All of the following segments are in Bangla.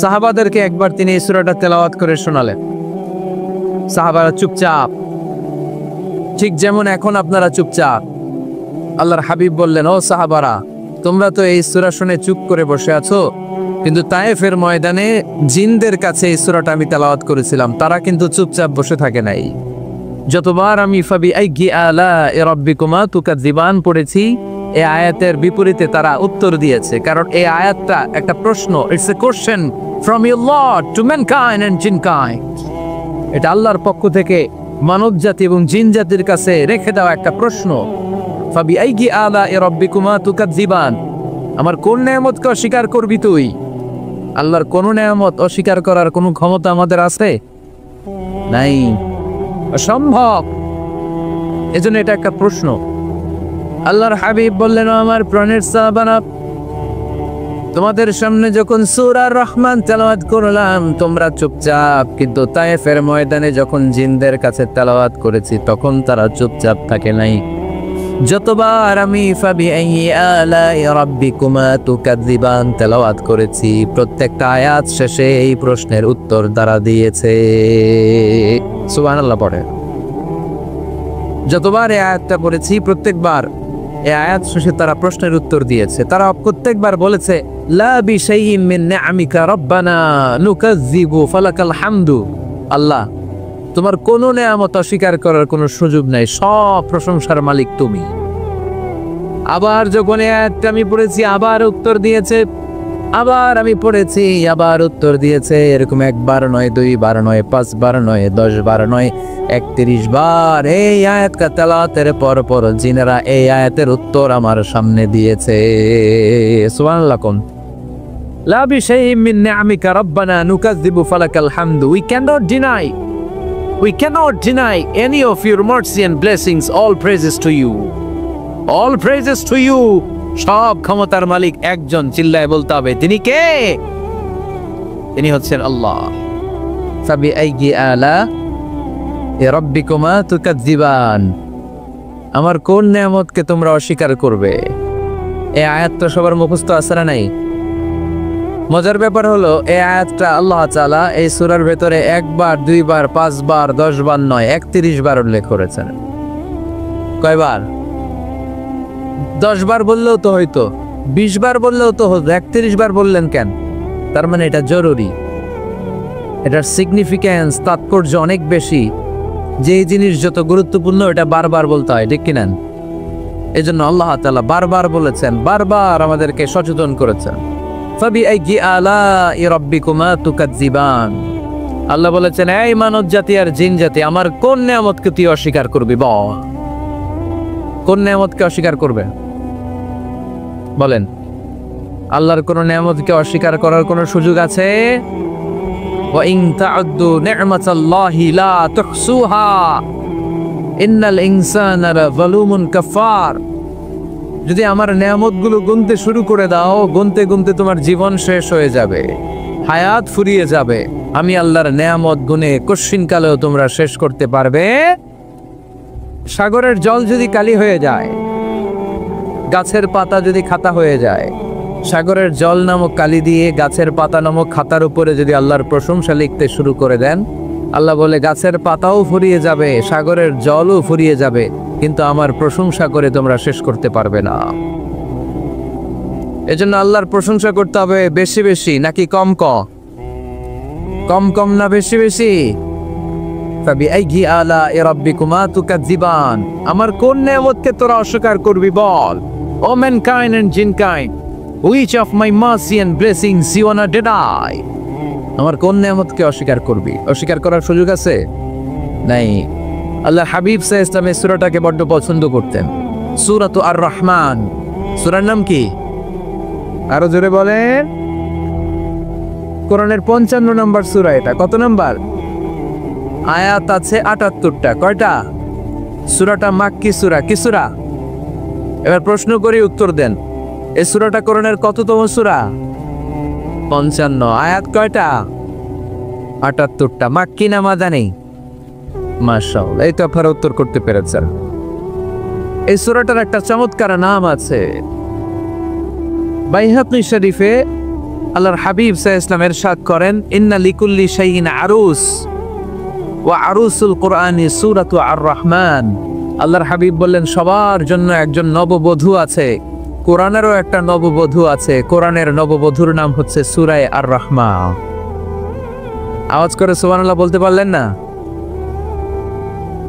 সাহাবাদেরকে একবার তিনি এই সূরাটা তেলাওয়াত করে শোনালেন। সাহাবারা চুপচাপ, ঠিক যেমন এখন আপনারা চুপচাপ। আল্লাহর হাবিব বললেন, ও সাহাবারা, তোমরা তো এই সূরা শুনে চুপ করে বসে আছো, কিন্তু তায়েফের ময়দানে জিনদের কাছে এই সূরাটা আমি তেলাওয়াত করেছিলাম, তারা কিন্তু চুপচাপ বসে থাকে নাই। যতবার আমি ফাবিআইয়ি আলা'i রাব্বিকুমা তুকাযযিবান পড়েছি, এই আয়াতের বিপরীতে তারা উত্তর দিয়েছে, কারণ এই আয়াতটা একটা প্রশ্ন। It's a question from your lord to mankind and jinnkind. এটা আল্লাহর পক্ষ থেকে মানব জাতি এবং জিন জাতির কাছে রেখে দেওয়া একটা প্রশ্ন। ফাবিআইয়ি আলা'i রাব্বিকুমা তুকাযযিবান, আমার কোন নেয়ামতকে অস্বীকার করবি তুই? আল্লাহর কোন নেয়ামত অস্বীকার করার কোনো ক্ষমতা আমাদের আছে? নাই, অসম্ভব। এজন্য এটা একটা প্রশ্ন। আল্লাহর হাবিব বললেন, আমার প্রাণের সাহাবারা, তোমাদের সামনে যখন সূরা রহমান তেলাওয়াত করলাম তোমরা চুপচাপ, কিন্তু তায়েফের ময়দানে যখন জিনদের কাছে তেলাওয়াত করেছি তখন তারা চুপচাপ থাকে নাই। যতবার আমি ফাবিআইয়ি আলা'i রাব্বিকুমা তুকাযযিবান তেলাওয়াত করেছি, প্রত্যেকটা আয়াত শেষে এই প্রশ্নের উত্তর তারা দিয়েছে। সুবহানাল্লাহ পড়ে। যতবার এই আয়াতটা পড়েছি প্রত্যেকবার এই আয়াত শেষে তারা প্রশ্নের উত্তর দিয়েছে। তারা প্রত্যেকবার বলেছে, লা বিশাইইন মিন নি'আমিকা রাব্বানা নুকাযযিবু ফালাকাল হামদু। আল্লাহ, তোমার কোনো নেয়ামত অস্বীকার করার কোনো সুযোগ নাই, সব প্রশংসার মালিক তুমি। আবার যখন এই আয়াতটা আমি পড়েছি আবার উত্তর দিয়েছে, আবার আমি পড়েছি আবার উত্তর দিয়েছে। এরকম একবার নয়, দুইবার নয়, 5 বার নয়, 10 বার নয়, 31 বার এই আয়াত তেলাওয়াতের পর পর জিনেরা এই আয়াতের উত্তর আমার সামনে দিয়েছে। সুবহানাল্লাহ। কোন লা বিশাইইন মিন নি'আমিকা রাব্বানা নুকাযযিবু ফালাকাল হামদু। We cannot deny any of your mercy and blessings. All praises to you. All praises to you. সব ক্ষমতার মালিক একজন, চিল্লায় বলতে হবে, তিনি কে? তিনি হচ্ছেন আল্লাহ। ফাবিআইয়ি আলা'i রাব্বিকুমা তুকাযযিবান, আমার কোন নেয়ামতকে তোমরা অস্বীকার করবে? এই আয়াত তো সবার মুখস্থ আছে না নাই? মজার ব্যাপার হলো এই আয়াতটা আল্লাহ তাআলা এই সূরার ভেতরে 1 বার, 2 বার, 5 বার, 10 বার নয়, 31 বার উল্লেখ করেছেন। কয়বার? 10 বার বললেও তো হয়তো, 20 বার বললেও তো হতো, 31 বার বললেন কেন? তার মানে এটা জরুরি, এটার সিগনিফিক্যান্স, তাৎপর্য অনেক বেশি। যে জিনিস যত গুরুত্বপূর্ণ এটা বারবার বলতে হয়, ঠিক কিনা? এজন্য আল্লাহ তাআলা বারবার বলেছেন, বারবার আমাদেরকে সচেতন করেছেন। ফাবিআইয়ি আলা'i রাব্বিকুমা তুকাযযিবান। আল্লাহ বলেছেন, এই মানব জাতি আর জিন জাতি, আমার কোন নেয়ামতকে তুই অস্বীকার করবি? বল, কোন নেয়ামতকে অস্বীকার করবে? বলেন, আল্লাহর কোন নেয়ামতকে অস্বীকার করার কোন সুযোগ আছে? ওয়া ইন তা'উদ্দু নি'মাতাল্লাহি লা তুহসুহা ইন্নাল ইনসানা লাযালুমুন কাফার। যদি আমার নেয়ামতগুলো গুনতে শুরু করে দাও, গুনতে গুনতে তোমার জীবন শেষ হয়ে যাবে, হায়াত ফুরিয়ে যাবে। আমি আল্লাহর নেয়ামত গুনে কশিনকালেও তোমরা শেষ করতে পারবে? সাগরের জল যদি কালি হয়ে যায়, গাছের পাতা যদি খাতা হয়ে যায়, সাগরের জল নামক কালি দিয়ে গাছের পাতা নামক খাতার উপরে যদি আল্লাহর প্রশংসা লিখতে শুরু করে দেন, আল্লাহ বলে গাছের পাতাও ফুরিয়ে যাবে, সাগরের জলও ফুরিয়ে যাবে, কিন্তু আমার প্রশংসা করে তোমরা শেষ করতে পারবে না। এজন্য আল্লাহর প্রশংসা করতে হবে বেশি বেশি নাকি কম কম? কম কম না বেশি বেশি? ফাবিআইয়ি আলা'i রাব্বিকুমা তুকাযযিবান, আমার কোন নেয়ামতকে তোরা অস্বীকার করবি? বল, O mankind and jinnkind, which of my mercy and blessings you wanna deny? আমার কোন নেয়ামতকে অস্বীকার করবি? অস্বীকার করার সুযোগ আছে? নাই। আল্লাহ হাবিব সাল্লাল্লাহু আলাইহি ওয়াসাল্লাম এই সূরাটাকে বড় পছন্দ করতেন। সূরাতু আর রহমান। সূরার নাম কি? আরো জোরে বলেন। কোরআনের 55 নম্বর সূরা এটা। কত নাম্বার? আয়াত আছে 78টা। কয়টা? সূরাটা মাক্কি সূরা। কি সূরা? এবার প্রশ্ন করি, উত্তর দেন। এই সূরাটা কোরআনের কততম সূরা? 55। আয়াত কয়টা? 78টা। মাক্কি না মাদানী? মাশাআল্লাহ, এই তো আপনারা উত্তর করতে পেরেছেন। এই সূরাটার একটা চমৎকার নাম আছে। বাইহাকি শরীফে আল্লাহর হাবিব সাল্লাল্লাহু আলাইহি ওয়াসাল্লাম ইরশাদ করেন, ইন্না লিকুল্লি শাইইন আরুস ওয়া আরুসুল কুরআনি সূরাতু আর-রহমান। আল্লাহর হাবিব বললেন, সবার জন্য একজন নববধূ আছে, কোরআনেরও একটা নববধূ আছে। কোরআনের নববধূর নাম হচ্ছে সূরা আর-রহমান। আওয়াজ করে সুবহানাল্লাহ বলতে পারলেন না?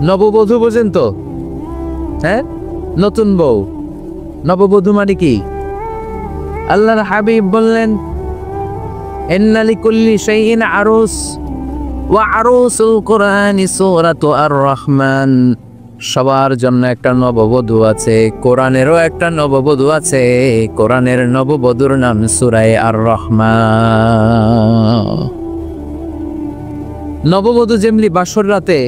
নববধূ বোঝেন তো? হ্যাঁ, নতুন বউ। নববধূ মানে কি? আল্লাহর হাবিব বললেন, ইন্না লিকুল্লি শাইইন আরুস ওয়া আরুসুল কুরআনি সূরাতু আর-রহমান। সবার জন্য একটা নববধূ আছে, কোরআনেরও একটা নববধূ আছে। কোরআনের নববধূর নাম সূরা আর-রহমান। নববধূ যেমনি বাসর রাতে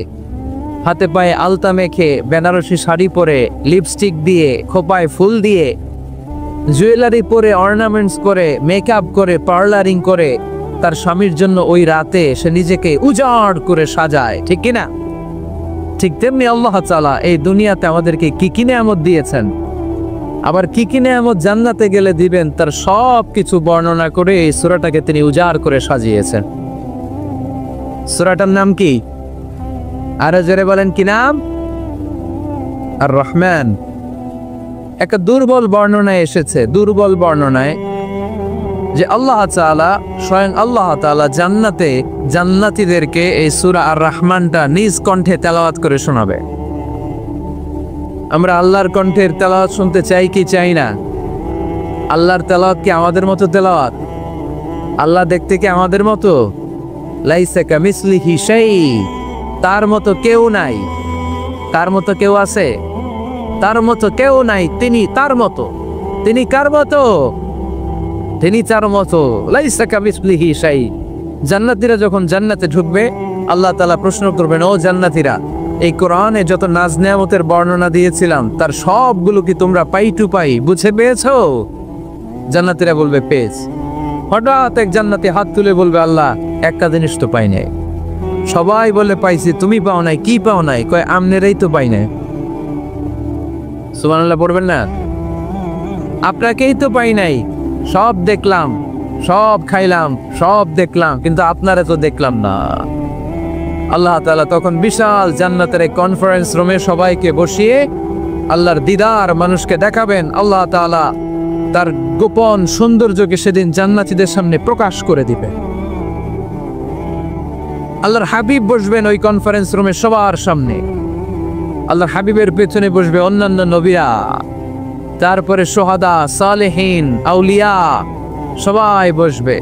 হাতে পায়ে আলতা মেখে, বেনারসি শাড়ি পরে, লিপস্টিক দিয়ে, খোপায় ফুল দিয়ে, জুয়েলারি পরে, অর্নামেন্টস করে, মেকআপ করে, পার্লারিং করে তার স্বামীর জন্য ওই রাতে সে নিজেকে উজাড় করে সাজায়, ঠিক কিনা? ঠিক তেমনি আল্লাহ তাআলা এই দুনিয়াতে আমাদেরকে কি কি নেয়ামত দিয়েছেন, আবার কি কি নেয়ামত জান্নাতে গেলে দিবেন, তার সব কিছু বর্ণনা করে এই সূরাটাকে তিনি উজাড় করে সাজিয়েছেন। সূরাটার নাম কি? আরো জোরে বলেন, কি নাম? আর-রহমান। একটা দুর্বল বর্ণনায় এসেছে, দুর্বল বর্ণনায়, যে আল্লাহ তাআলা, স্বয়ং আল্লাহ তাআলা জান্নাতে জান্নাতীদেরকে এই সূরা আর-রহমানটা নিজ কণ্ঠে তেলাওয়াত করে শোনাবে। আমরা আল্লাহর কণ্ঠের তেলাওয়াত শুনতে চাই কি চাই না? আল্লাহর তেলাওয়াত কি আমাদের মতো তেলাওয়াত? আল্লাহ দেখতে কি আমাদের মতো? লাইসা কামিসলিহি শাই, তার মতো কেউ নাই। তার মতো কেউ আছে? তার মতো কেউ নাই। তিনি তার মতো। তিনি কার মতো? তিনি তার মতো। লাইসা কামিসলিহি শাই। জান্নাতীরা যখন জান্নাতে ঢুকবে, আল্লাহ তাআলা প্রশ্ন করবেন, ও জান্নাতীরা, এই কোরআনে যত নাজ নেয়ামতের বর্ণনা দিয়েছিলাম তার সবগুলো কি তোমরা পাই টু পাই বুঝে পেয়েছো? জান্নাতীরা বলবে পেয়েছি। হঠাৎ এক জান্নাতি হাত তুলে বলবে, আল্লাহ, একটা জিনিস তো পাই নাই। সবাই বলে পাইছি, তুমি পাও নাই। কি পাও নাই? কয়, আমনেরাই তো পাই নাই। সুবহানাল্লাহ পড়বেন না? আপনাকেই তো পাই নাই। সব দেখলাম, সব খাইলাম, সব দেখলাম, কিন্তু আপনারে তো দেখলাম না। আল্লাহ তাআলা তখন বিশাল জান্নাতের এক কনফারেন্স রুমে সবাইকে বসিয়ে আল্লাহর দিদার মানুষকে দেখাবেন। আল্লাহ তাআলা তার গোপন সৌন্দর্যকে সেদিন জান্নাতীদের সামনে প্রকাশ করে দিবেন। আল্লাহর হাবিব বসবেন ওই কনফারেন্স রুমে সবার সামনে। আল্লাহর হাবিবের পেছনে বসবে অন্যান্য নবীরা, তারপরে সোহাদা, সালেহীন, আউলিয়া সবাই বসবে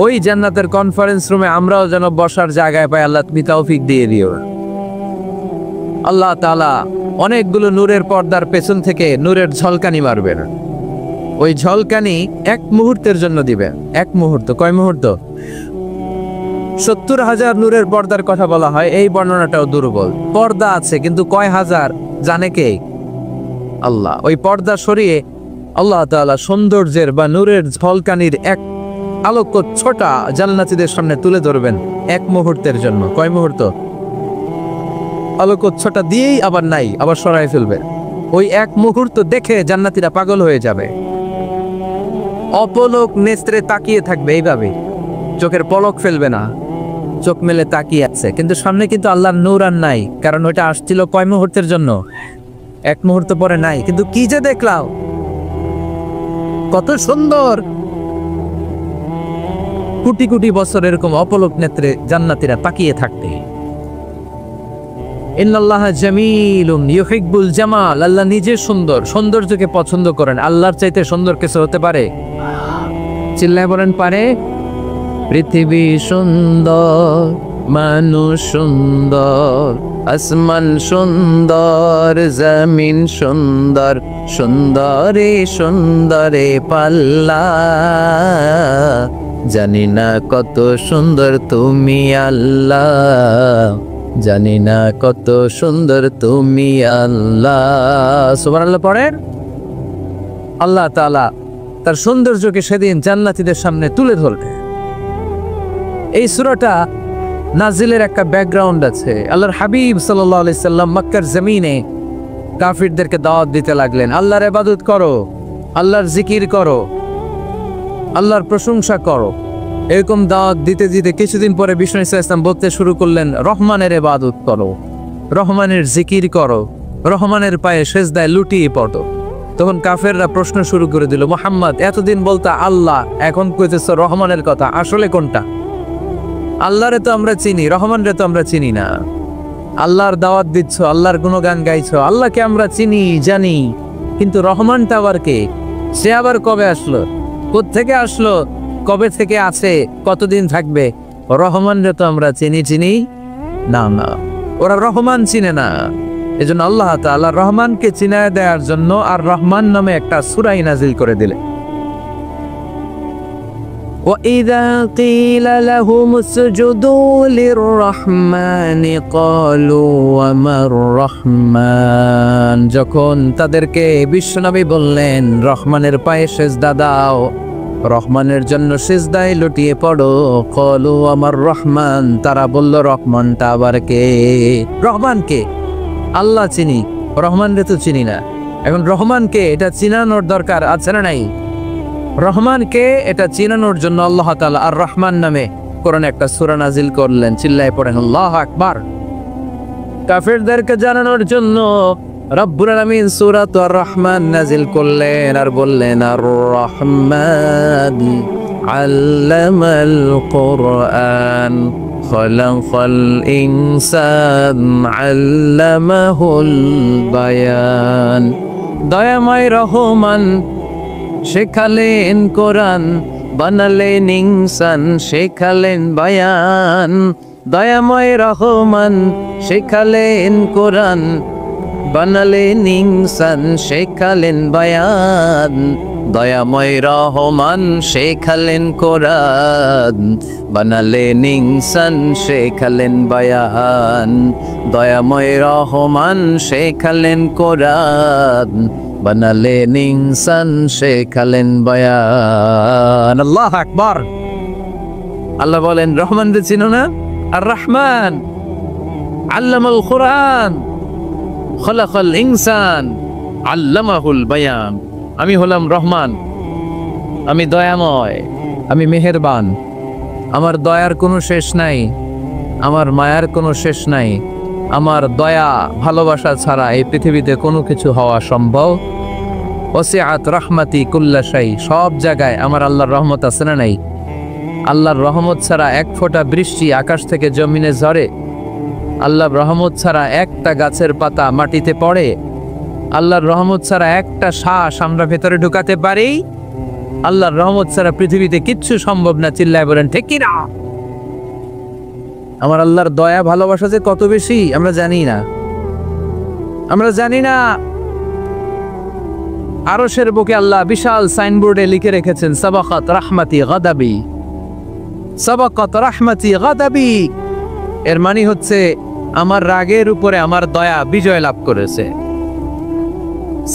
ওই জান্নাতের কনফারেন্স রুমে। আমরাও যেন বসার জায়গায় পাই, আল্লাহ তুমি তৌফিক দিয়ে দিও। আল্লাহ তাআলা অনেকগুলো নূরের পর্দার পেছন থেকে নূরের ঝলকানি মারবেন। ওই ঝলকানি এক মুহূর্তের জন্য দিবেন। এক মুহূর্ত। কয় মুহূর্ত? 70,000 নূরের পর্দার কথা বলা হয়। এই বর্ণনাটাও দুর্বল। পর্দা আছে, কিন্তু কয় হাজার জানে কে? আল্লাহ। ওই পর্দা সরিয়ে আল্লাহ তাআলা সৌন্দর্যের বা নূরের ঝলকানির এক আলোক ছোটা জান্নাতীদের সামনে তুলে ধরবেন এক মুহূর্তের জন্য। কয় মুহূর্ত? আলোক ছোটা দিয়েই আবার নাই, আবার সরাই ফেলবে। ওই এক মুহূর্ত দেখে জান্নাতীরা পাগল হয়ে যাবে, অপলক নেত্রে তাকিয়ে থাকবে। এইভাবে চোখের পলক ফেলবে না, চোখ মেলে তাকিয়ে আছে। কিন্তু সামনে কিন্তু আল্লাহর নূর আর নাই, কারণ ওইটা আসছিল কয় মুহূর্তের জন্য? এক মুহূর্ত পরে নাই। কিন্তু কি যে দেখলাম, কত সুন্দর! কোটি কোটি বছর এরকম অপলক নেত্রে জান্নাতীরা তাকিয়ে থাকতে। ইন্নাল্লাহা জামিলুন ইউহিব্বুল জামাল। আল্লাহ নিজে সুন্দর, সৌন্দর্যকে পছন্দ করেন। আল্লাহর চাইতে সুন্দর কিছু হতে পারে? চিল্লায় বলেন, পারে? পৃথিবী সুন্দর, মানুষ সুন্দর, আসমান সুন্দর, জমিন সুন্দর, সুন্দরে সুন্দরে পাল্লা। জানি না কত সুন্দর তুমি আল্লাহ, জানি না কত সুন্দর তুমি আল্লাহ। সুবহানাল্লাহ পড়েন। আল্লাহ তাআলা তার সৌন্দর্যকে সেদিন জান্নাতীদের সামনে তুলে ধরবে। এই সূরাটা নাজিলের একটা ব্যাকগ্রাউন্ড আছে। আল্লাহর হাবিব সাল্লাল্লাহু আলাইহি সাল্লাম মক্কার জমিনে কাফিরদেরকে দাওয়াত দিতে লাগলেন, আল্লাহর ইবাদত করো, আল্লাহর জিকির করো। আল্লাহর প্রশংসা করো। এরকম দাওয়াত দিতে দিতে কিছুদিন পরে বিষ্ণু ইসলাম বলতে শুরু করলেন, রহমানের ইবাদত করো, রহমানের জিকির করো, রহমানের পায়ে সেজদায় লুটিয়ে পড়ো। তখন কাফেররা প্রশ্ন শুরু করে দিল, মুহাম্মদ এতদিন বলতা আল্লাহ, এখন কইতেছ রহমানের কথা, আসলে কোনটা? আল্লাহরে তো আমরা চিনি, রহমানরে তো আমরা চিনি না। আল্লাহর দাওয়াত দিচ্ছ, আল্লাহর গুণগান গাইছো, আল্লাহকে আমরা চিনি জানি, কিন্তু রহমানটা আবার কে? সে আবার কবে আসলো, কোত্থেকে আসলো, কবে থেকে আছে, কতদিন থাকবে? রহমানরে তো আমরা চিনি না। না, ওরা রহমান চিনে না। এজন্য আল্লাহ তাআলা রহমানকে চিনায় দেওয়ার জন্য আর রহমান নামে একটা সূরা নাজিল করে দিলেন। وَإِذَا قِيلَ لَهُمُ اسْجُدُوا لِلرَّحْمَنِ قَالُوا وَمَا الرَّحْمَنُ, যখন তাদেরকে বিশ্বনবী বললেন রহমানের পায়ে সিজদা দাও, রহমানের জন্য সিজদায় লুটিয়ে পড়ো, ক্বালু আমার রহমান, তারা বলল রহমানটা আবার কে? রহমানকে আল্লাহ চিনি, রহমানরে তো চিনি না। এখন রহমানকে এটা চিনানোর দরকার আছে না নাই? রহমানকে এটা চিনানোর জন্য আল্লাহ তাআলা আর রহমান নামে কোরআনে একটা সূরা নাজিল করলেন। চিল্লায় পড়েন আল্লাহু আকবার। কাফেরদেরকে জানানোর জন্য রব্বুল আলামিন সূরাত আর রহমান নাজিল করলেন আর বললেন, আর রহমান আল্লামাল কুরআন খালাকাল ইনসান আল্লামাহুল বায়ান। দয়াময় রহমান শেখালেন কোরআন, বানালেন ইনসান, শেখালেন বায়ান। দয়াময় রহমান শেখালেন কোরআন, বানালেন ইনসান, শেখালেন বায়ান। দয়াময় রহমান শেখালেন কোরআন, বানালেন ইনসান, শেখালেন বায়ান। দয়াময় রহমান শেখালেন কোরআন, বানালেন ইনসান, শেখালেন বায়ান। আল্লাহু আকবার। আল্লাহ বলেন রহমানকে চিনো না? আর রহমান আল্লামাল কুরআন খালাকাল ইনসান আল্লামাহুল বায়ান। আমি হলাম রহমান, আমি দয়াময়, আমি মেহেরবান। আমার দয়ার কোনো শেষ নাই, আমার মায়ার কোনো শেষ নাই। আমার দয়া ভালোবাসা ছাড়া এই পৃথিবীতে কোনো কিছু হওয়া সম্ভব। ওয়াসিআত রাহমাতি কুল্লা শাই, সব জায়গায় আমার আল্লাহর রহমত আছে না নাই? আল্লাহর রহমত ছাড়া এক ফোঁটা বৃষ্টি আকাশ থেকে জমিনে ঝরে, আল্লাহর রহমত ছাড়া একটা গাছের পাতা মাটিতে পড়ে, আল্লাহর রহমত ছাড়া একটা শ্বাস আমরা ভেতরে ঢুকাতে পারি, আল্লাহর রহমত ছাড়া পৃথিবীতে কিচ্ছু সম্ভব না। চিল্লায় বলেন ঠিক কি না? আমার আল্লাহর দয়া ভালোবাসা যে কত বেশি আমরা জানি না, আমরা জানি না। আরশের বুকে আল্লাহ বিশাল সাইনবোর্ডে লিখে রেখেছেন, সাবাকাত রাহমাতি গাদাবি, সাবাকাত রাহমাতি গাদাবি। এর মানে হচ্ছে আমার রাগের উপরে আমার দয়া বিজয় লাভ করেছে।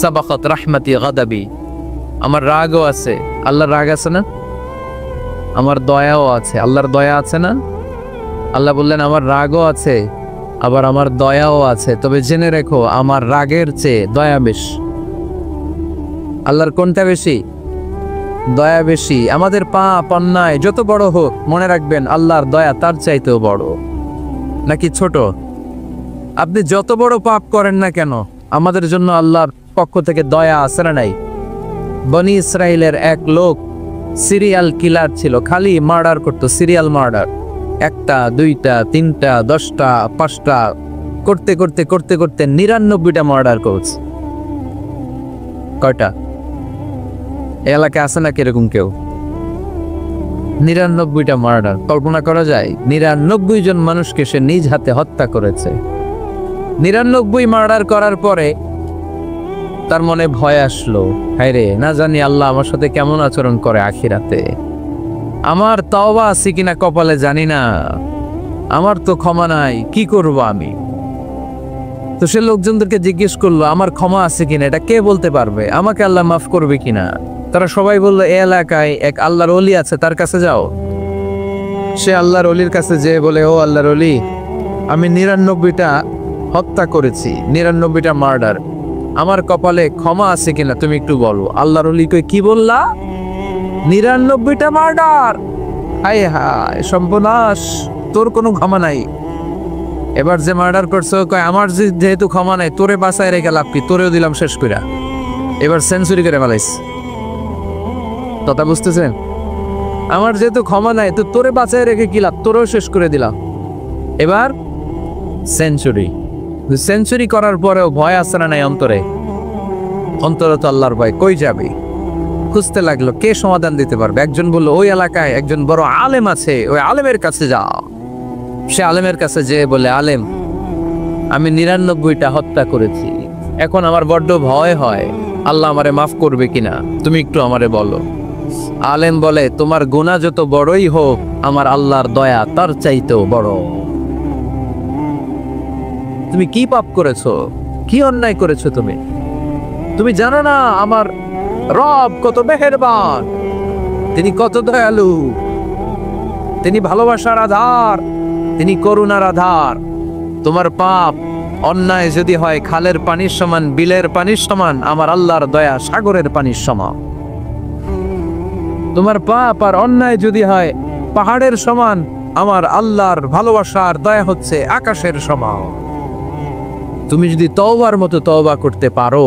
সাবাকাত রাহমাতি গাদাবি, আমার রাগও আছে, আল্লাহর রাগ আছে না? আমার দয়াও আছে, আল্লাহর দয়া আছে না? আল্লাহ বললেন আমার রাগও আছে, আবার আমার দয়াও আছে, তবে জেনে রেখো আমার রাগের চেয়ে দয়া বেশি। আল্লাহর কোনটা বেশি? দয়া বেশি। আমাদের পাপ অন্যায় যত বড় হোক, মনে রাখবেন আল্লাহর দয়া তার চাইতেও বড়। নাকি ছোট? আপনি যত বড় পাপ করেন না কেন, আমাদের জন্য আল্লাহর পক্ষ থেকে দয়া আছে না নাই? বনি ইসরাইলের এক লোক সিরিয়াল কিলার ছিল, খালি মার্ডার করতো, সিরিয়াল মার্ডার। একটা, দুইটা, তিনটা, 10টা, 5টা করতে করতে করতে করতে 99টা মার্ডার করছে। কয়টা? এলাকায় আছে না কিরকম কেউ? 99টা মার্ডার। কল্পনা করা যায়? 99 জন মানুষকে সে নিজ হাতে হত্যা করেছে। 99 মার্ডার করার পরে তার মনে ভয় আসলো, হায় রে, না জানি আল্লাহ আমার সাথে কেমন আচরণ করে আখিরাতে। আমার তওবা আছে কিনা কপালে জানি না, আমার তো ক্ষমা নাই, কি করব আমি? তো সে লোকজনদেরকে জিজ্ঞেস করলো আমার ক্ষমা আছে কিনা, এটা কে বলতে পারবে? আমাকে আল্লাহ মাফ করবে কিনা? তারা সবাই বললো এই এলাকায় এক আল্লাহর ওলি আছে, তার কাছে যাও। সে আল্লাহর ওলির কাছে যেয়ে বলে, ও আল্লাহর ওলি, আমি 99টা হত্যা করেছি, 99টা মার্ডার, আমার কপালে ক্ষমা আছে কিনা তুমি একটু বলো। আল্লাহর ওলি কই, কি বললা? 99টা মার্ডার। হায় হায় সর্বনাশ, তোর কোনো ক্ষমা নাই। এবার যে মার্ডার করছো কয় আমার যেহেতু ক্ষমা নাই, তোরে বাঁচায় রেখে লাভ কি, তোরেও দিলাম শেষ কইরা। এবার সেঞ্চুরি করে ফেলাইস। কথা বুঝতেছেন? আমার যেহেতু ক্ষমা নাই, তো তোরে বাঁচায় রেখে কি লাভ, তোরেও শেষ করে দিলাম। এবার সেঞ্চুরি। সেঞ্চুরি করার পরেও ভয় আসছে না নাই অন্তরে? অন্তরে তো আল্লাহর ভয়। কই যাবে? খুঁজতে লাগলো কে সমাধান দিতে পারবে। একজন বললো ওই এলাকায় একজন বড় আলেম আছে, ওই আলেমের কাছে যাও। সে আলেমের কাছে যেয়ে বলে, আলেম আমি 99টা হত্যা করেছি, এখন আমার বড্ড ভয় হয়, আল্লাহ আমারে মাফ করবে কিনা, তুমি একটু আমারে বলো। আলেম বলে, তোমার গুনাহ যত বড়ই হোক, আমার আল্লাহর দয়া তার চাইতেও বড়। তুমি কি পাপ করেছো, কি অন্যায় করেছো তুমি? তুমি জানো না আমার রব কত মেহেরবান, তিনি কত দয়ালু, তিনি ভালোবাসার আধার, তিনি করুণার আধার। তোমার পাপ অন্যায় যদি হয় খালের পানির সমান, বিলের পানির সমান, আমার আল্লাহর দয়া সাগরের পানির সমান। তোমার পাপ আর অন্যায় যদি হয় পাহাড়ের সমান, আমার আল্লাহর ভালোবাসার দয়া হচ্ছে আকাশের সমান। তুমি যদি তওবার মতো তওবা করতে পারো,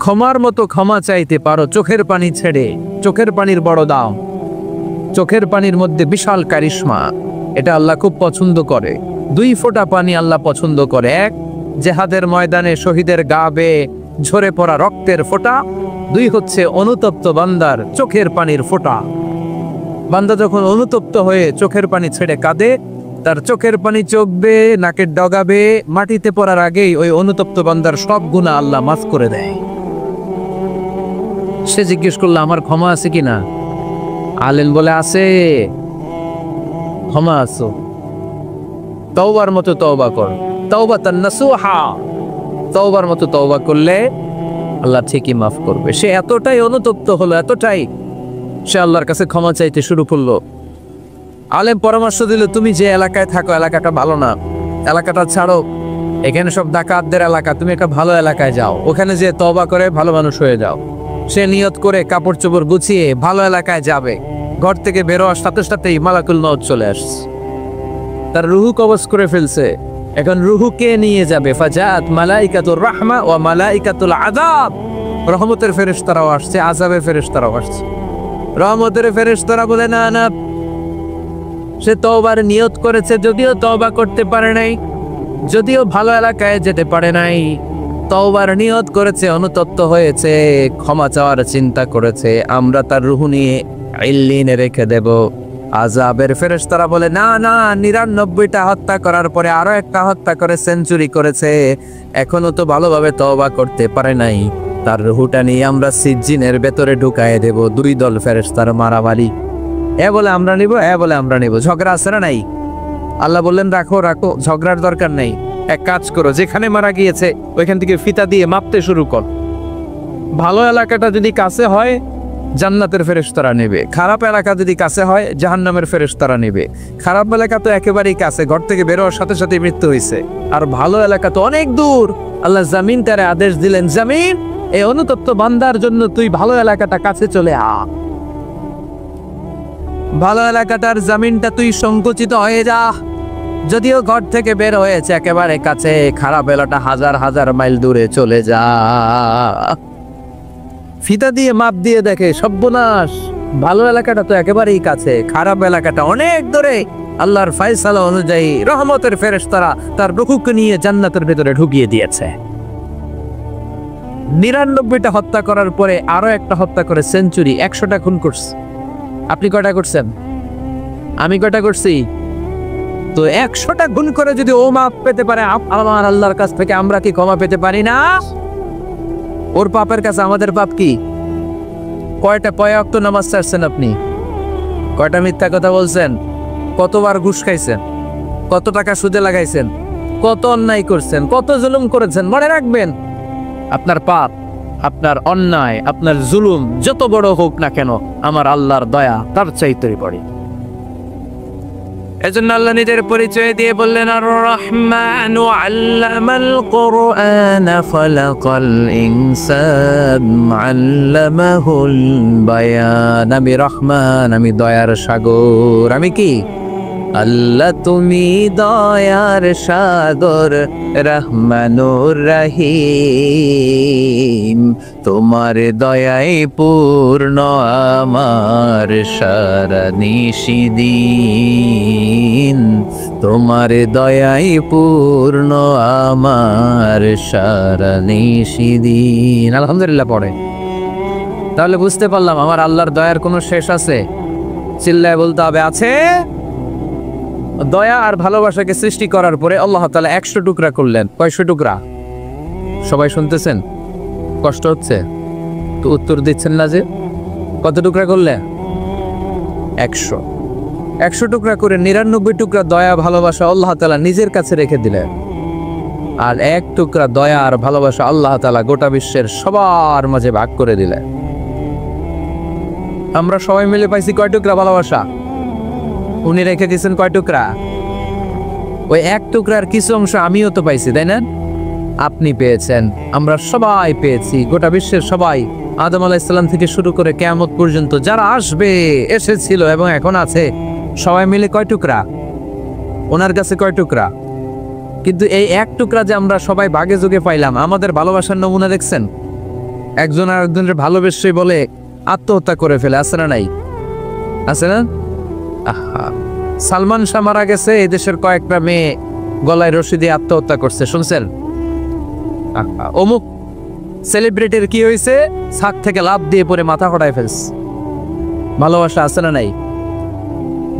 ক্ষমার মতো ক্ষমা চাইতে পারো, চোখের পানি ছেড়ে, চোখের পানির বড় দাম, চোখের পানির মধ্যে বিশাল কারিশমা, এটা আল্লাহ খুব পছন্দ করে। 2 ফোঁটা পানি আল্লাহ পছন্দ করে। এক, জেহাদের ময়দানে শহীদের গা বেয়ে ঝরে পড়া রক্তের ফোঁটা। 2 হচ্ছে অনুতপ্ত বান্দার চোখের পানির ফোঁটা। বান্দা যখন অনুতপ্ত হয়ে চোখের পানি ছেড়ে কাঁদে, তার চোখের পানি চোখ বেয়ে নাকের ডগা বেয়ে মাটিতে পড়ার আগেই ওই অনুতপ্ত বান্দার সব গুনাহ আল্লাহ মাফ করে দেয়। সে জিজ্ঞেস করলো আমার ক্ষমা আছে কিনা? আলেম বলে আছে, ক্ষমা আছো, তওবার মতো তওবা কর, তাওবাতান নাসুহা, তওবার মতো তওবা করলে আল্লাহ ঠিকই মাফ করবে। সে এতটাই অনুতপ্ত হলো, এতটাই, সে আল্লাহর কাছে ক্ষমা চাইতে শুরু করলো। আলেম পরামর্শ দিল, তুমি যে এলাকায় থাকো এলাকাটা ভালো না, এলাকাটা ছাড়ো, এখানে সব ডাকাতদের এলাকা, তুমি একটা ভালো এলাকায় যাও, ওখানে যে তওবা করে ভালো মানুষ হয়ে যাও। সে নিয়ত করে কাপড় চোপড় গুছিয়ে ভালো এলাকায় যাবে। ঘর থেকে বের হওয়ার সাথে সাথেই মালাকুল মউত চলে আসছে, তার রুহু কবজ করে ফেলছে। এখন রুহুকে নিয়ে যাবে। ফাজাত মালাইকাতুর রাহমা ওয়া মালাইকাতুল আযাব, রহমতের ফেরেশতারাও আসছে, আযাবের ফেরেশতারাও আসছে। রহমতের ফেরেশতারা বলে না না, সে তওবার নিয়ত করেছে, যদিও তওবা করতে পারে নাই, যদিও ভালো এলাকায় যেতে পারে নাই, তওবার নিয়ত করেছে, অনুতপ্ত হয়েছে, ক্ষমা চাওয়ার চিন্তা করেছে, আমরা তার রুহু নিয়ে ইল্লিনে রেখে দেব। আযাবের ফেরেশতারা বলে না না, 99টা হত্যা করার পরে আরো একটা হত্যা করে সেঞ্চুরি করেছে, এখনো তো ভালোভাবে তওবা করতে পারে নাই, তার রুহুটা নিয়ে আমরা সিজ্জিনের ভেতরে ঢুকায়ে দেব। 2 দল ফেরেশতার মারামারি, এ বলে আমরা নিব, এ বলে আমরা নিব। ঝগড়া আছে না নাই? আল্লাহ বললেন রাখো রাখো, ঝগড়ার দরকার নেই। এক কাজ করো, যেখানে মারা গিয়েছে ওইখান থেকে ফিতা দিয়ে মাপতে শুরু কর। ভালো এলাকাটা যদি কাছে হয় জান্নাতের ফেরেশতারা নেবে, খারাপ এলাকা যদি কাছে হয় জাহান্নামের ফেরেশতারা নেবে। খারাপ এলাকা তো একেবারেই কাছে, ঘর থেকে বের হওয়ার সাথে সাথে মৃত্যু হয়েছে, আর ভালো এলাকা তো অনেক দূর। আল্লাহ জামিন তারে আদেশ দিলেন, জামিন এই অনুতপ্ত বান্দার জন্য তুই ভালো এলাকাটা কাছে চলে আ, ভালো এলাকাটার জামিনটা তুই সংকুচিত হয়ে যা। যদিও ঘর থেকে বের হয়েছে একেবারে কাছে, খারাপ এলাকাটা হাজার হাজার মাইল দূরে চলে যা। ফিতা দিয়ে মাপ দিয়ে দেখে সর্বনাশ, ভালো এলাকাটা তো একেবারেই কাছে, খারাপ এলাকাটা অনেক দূরে। আল্লাহর ফয়সালা অনুযায়ী রহমতের ফেরেশতারা তার রুহুকে নিয়ে জান্নাতের ভেতরে ঢুকিয়ে দিয়েছে। 99টা হত্যা করার পরে আরো একটা হত্যা করে সেঞ্চুরি, 100টা খুন করছে। আপনি কয়টা করছেন? আমি কয়টা করছি? তো 100টা গুণ করে যদি ও মাপ পেতে পারে আমার আল্লাহর কাছ থেকে, আমরা কি ক্ষমা পেতে পারি না? ওর পাপের কাছে আমাদের পাপ কি? কয়টা ওয়াক্ত নামাজ ছাড়ছেন আপনি? কয়টা মিথ্যা কথা বলছেন? কতবার ঘুষ খাইছেন? কত টাকা সুদে লাগাইছেন? কত অন্যায় করছেন? কত জুলুম করেছেন? মনে রাখবেন, আপনার পাপ, আপনার অন্যায়, আপনার জুলুম যত বড় হোক না কেন, আমার আল্লাহর দয়া তার চাইতে পড়ে। এজন্য আল্লাহ নিজের পরিচয় দিয়ে বললেন আর রহমানু আল্লামাল কুরআন খালাকাল ইনসান আল্লামাহুল বায়ান। আমি রহমান, আমি দয়ার সাগর। আমি কি? আল্লাহ তুমি দয়ার সাগর, রহমানুর রহিম। তোমার দয়ায় পূর্ণ আমার সারা নিশিদিন। তোমার দয়ায় পূর্ণ আমার সারা নিশিদিন। আলহামদুলিল্লাহ পড়ে। তাহলে বুঝতে পারলাম আমার আল্লাহর দয়ার কোনো শেষ আছে? চিল্লায় বলতে হবে আছে। দয়া আর ভালোবাসাকে সৃষ্টি করার পরে আল্লাহ তাআলা 100 টুকরা করলেন। কয়শো টুকরা? সবাই শুনতেছেন? কষ্ট হচ্ছে তো উত্তর দিচ্ছেন না যে? কত টুকরা করলেন? 100 টুকরা করে 99 টুকরা দয়া ভালোবাসা আল্লাহ তাআলা নিজের কাছে রেখে দিলেন। আর 1 টুকরা দয়া আর ভালোবাসা আল্লাহ তাআলা গোটা বিশ্বের সবার মাঝে ভাগ করে দিলেন। আমরা সবাই মিলে পাইছি কয় টুকরা ভালোবাসা? উনি রেখে দিয়েছেন কয় টুকরা? ওই 1 টুকরার কিছু অংশ আমিও তো পাইছি, তাই না? আপনি পেয়েছেন, আমরা সবাই পেয়েছি, গোটা বিশ্বের সবাই, আদম আলাইহিস সালাম থেকে শুরু করে কিয়ামত পর্যন্ত যারা আসবে, এসেছিল এবং এখন আছে, সবাই মিলে কয় টুকরা? ওনার কাছে কয় টুকরা? কিন্তু এই 1 টুকরা যে আমরা সবাই ভাগে যোগে পাইলাম, আমাদের ভালোবাসার নমুনা দেখছেন? একজন আর একজনের ভালোবেসে বলে আত্মহত্যা করে ফেলে, আছে না নাই? আছে না? সালমান শাহ মারা গেছে, এই দেশের কয়েকটা মেয়ে গলায় রশি দিয়ে আত্মহত্যা করছে, শুনছেন? অমুক সেলিব্রিটির কি হয়েছে, ছাদ থেকে লাফ দিয়ে পরে মাথা ফাটায় ফেলছে। ভালোবাসা আছে না নাই?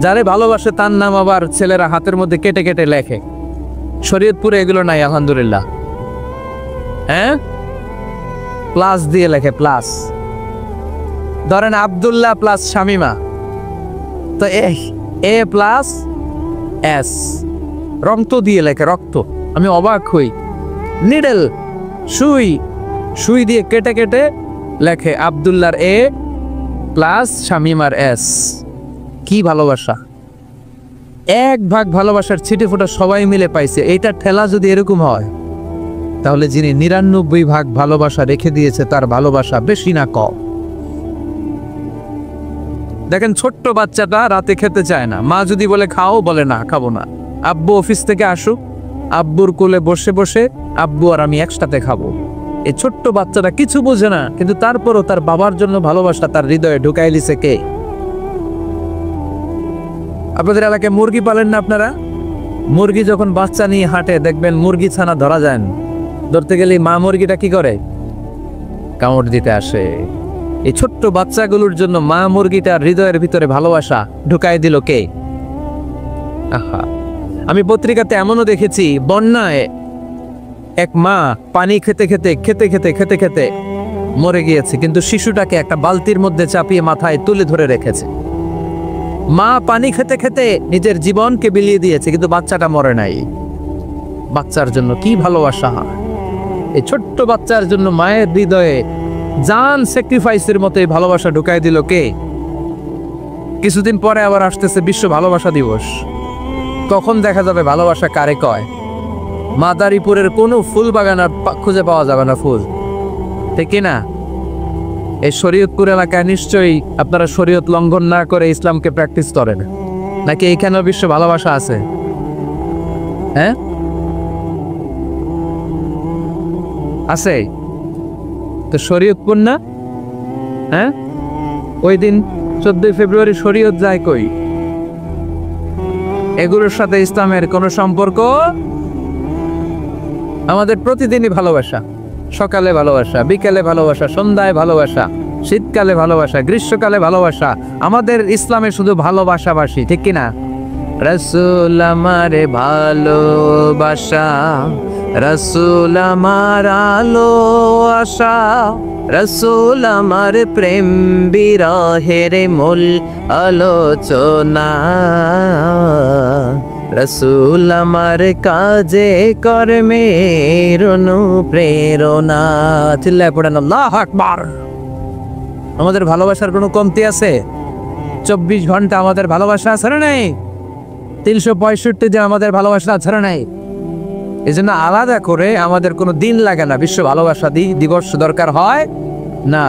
যারে ভালোবাসে তার নাম আবার ছেলেরা হাতের মধ্যে কেটে কেটে লেখে। শরীয়তপুরে এগুলো নাই আলহামদুলিল্লাহ। হ্যাঁ, প্লাস দিয়ে লেখে, প্লাস। ধরেন আব্দুল্লাহ প্লাস শামিমা, তো এ প্লাস এস, রক্ত দিয়ে লেখে, রক্ত। আমি অবাক হই, নিডল সুই দিয়ে কেটে কেটে লেখে আব্দুল্লাহর এ প্লাস শামিমার এস। কি ভালোবাসা! 1 ভাগ ভালোবাসার ছিটে ফোটা সবাই মিলে পাইছে। এইটা ঠেলা যদি এরকম হয়, তাহলে যিনি 99 ভাগ ভালোবাসা রেখে দিয়েছে তার ভালোবাসা বেশি না কম? দেখেন, ছোট্ট বাচ্চাটা রাতে খেতে চায় না, মা যদি বলে খাও, বলে না, খাবো না। আব্বু অফিস থেকে আসুক, আব্বুর কোলে বসে বসে আব্বু আর আমি একসাথে খাবো। এই ছোট্ট বাচ্চাটা কিছু বোঝে না, কিন্তু তারপরও তার বাবার জন্য ভালোবাসা তার হৃদয়ে ঢুকাই দিছে কে? আপনাদের এলাকায় মুরগি পালেন না আপনারা? মুরগি যখন বাচ্চা নিয়ে হাঁটে, দেখবেন মুরগি ছানা ধরা যায় না, ধরতে গেলে মা মুরগিটা কি করে? কামড় দিতে আসে। এই ছোট্ট বাচ্চাগুলোর জন্য মা মুরগিটার হৃদয়ের ভিতরে ভালোবাসা ঢুকাই দিল কে? আহা, আমি পত্রিকাতে এমনও দেখেছি, বন্যায় এক মা পানি খেতে খেতে মরে গিয়েছে, কিন্তু শিশুটাকে একটা বালতির মধ্যে চাপিয়ে মাথায় তুলে ধরে রেখেছে। মা পানি খেতে খেতে নিজের জীবনকে বিলিয়ে দিয়েছে, কিন্তু বাচ্চাটা মরে নাই। বাচ্চার জন্য কি ভালোবাসা! এই ছোট্ট বাচ্চার জন্য মায়ের হৃদয়ে জান স্যাক্রিফাইসের মতো এই ভালোবাসা ঢুকাই দিল কে? কিছুদিন পরে আবার আসতেছে বিশ্ব ভালোবাসা দিবস। কখন দেখা যাবে ভালোবাসা কারে কয়? মাদারীপুরের কোনো ফুল বাগান আর খুঁজে পাওয়া যাবে না ফুল, ঠিক না? এই শরীয়তপুর এলাকায় নিশ্চয়ই আপনারা শরীয়ত লঙ্ঘন না করে ইসলামকে প্র্যাকটিস করেন, নাকি এখানেও বিশ্ব ভালোবাসা আছে? হ্যাঁ, আছে তো। শরীয়তপুর না? হ্যাঁ, ওই দিন 14 ফেব্রুয়ারি শরীয়ত যায় কই? এগুলোর সাথে ইসলামের কোনো সম্পর্ক? আমাদের প্রতিদিনই ভালোবাসা, সকালে ভালোবাসা, বিকেলে ভালোবাসা, সন্ধ্যায় ভালোবাসা, শীতকালে ভালোবাসা, গ্রীষ্মকালে ভালোবাসা। আমাদের ইসলামে শুধু ভালোবাসাবাসী, ঠিক কিনা? রাসূল আমারে ভালোবাসা, রাসূল আমার আলো আশা, রাসূল আমার প্রেম বিরহের মূল আলোচনা, রাসূল আমার কাজে কর্মের অনুপ্রেরণা। চিল্লায় পড়েন আল্লাহু আকবার। আমাদের ভালোবাসার কোনো কমতি আছে? 24 ঘন্টা আমাদের ভালোবাসা আছে না? নেই? 365 দিন আমাদের ভালোবাসা ছাড়া নাই। এই জন্য আলাদা করে আমাদের কোনো দিন লাগে না বিশ্ব ভালোবাসা দিবস দরকার হয় না।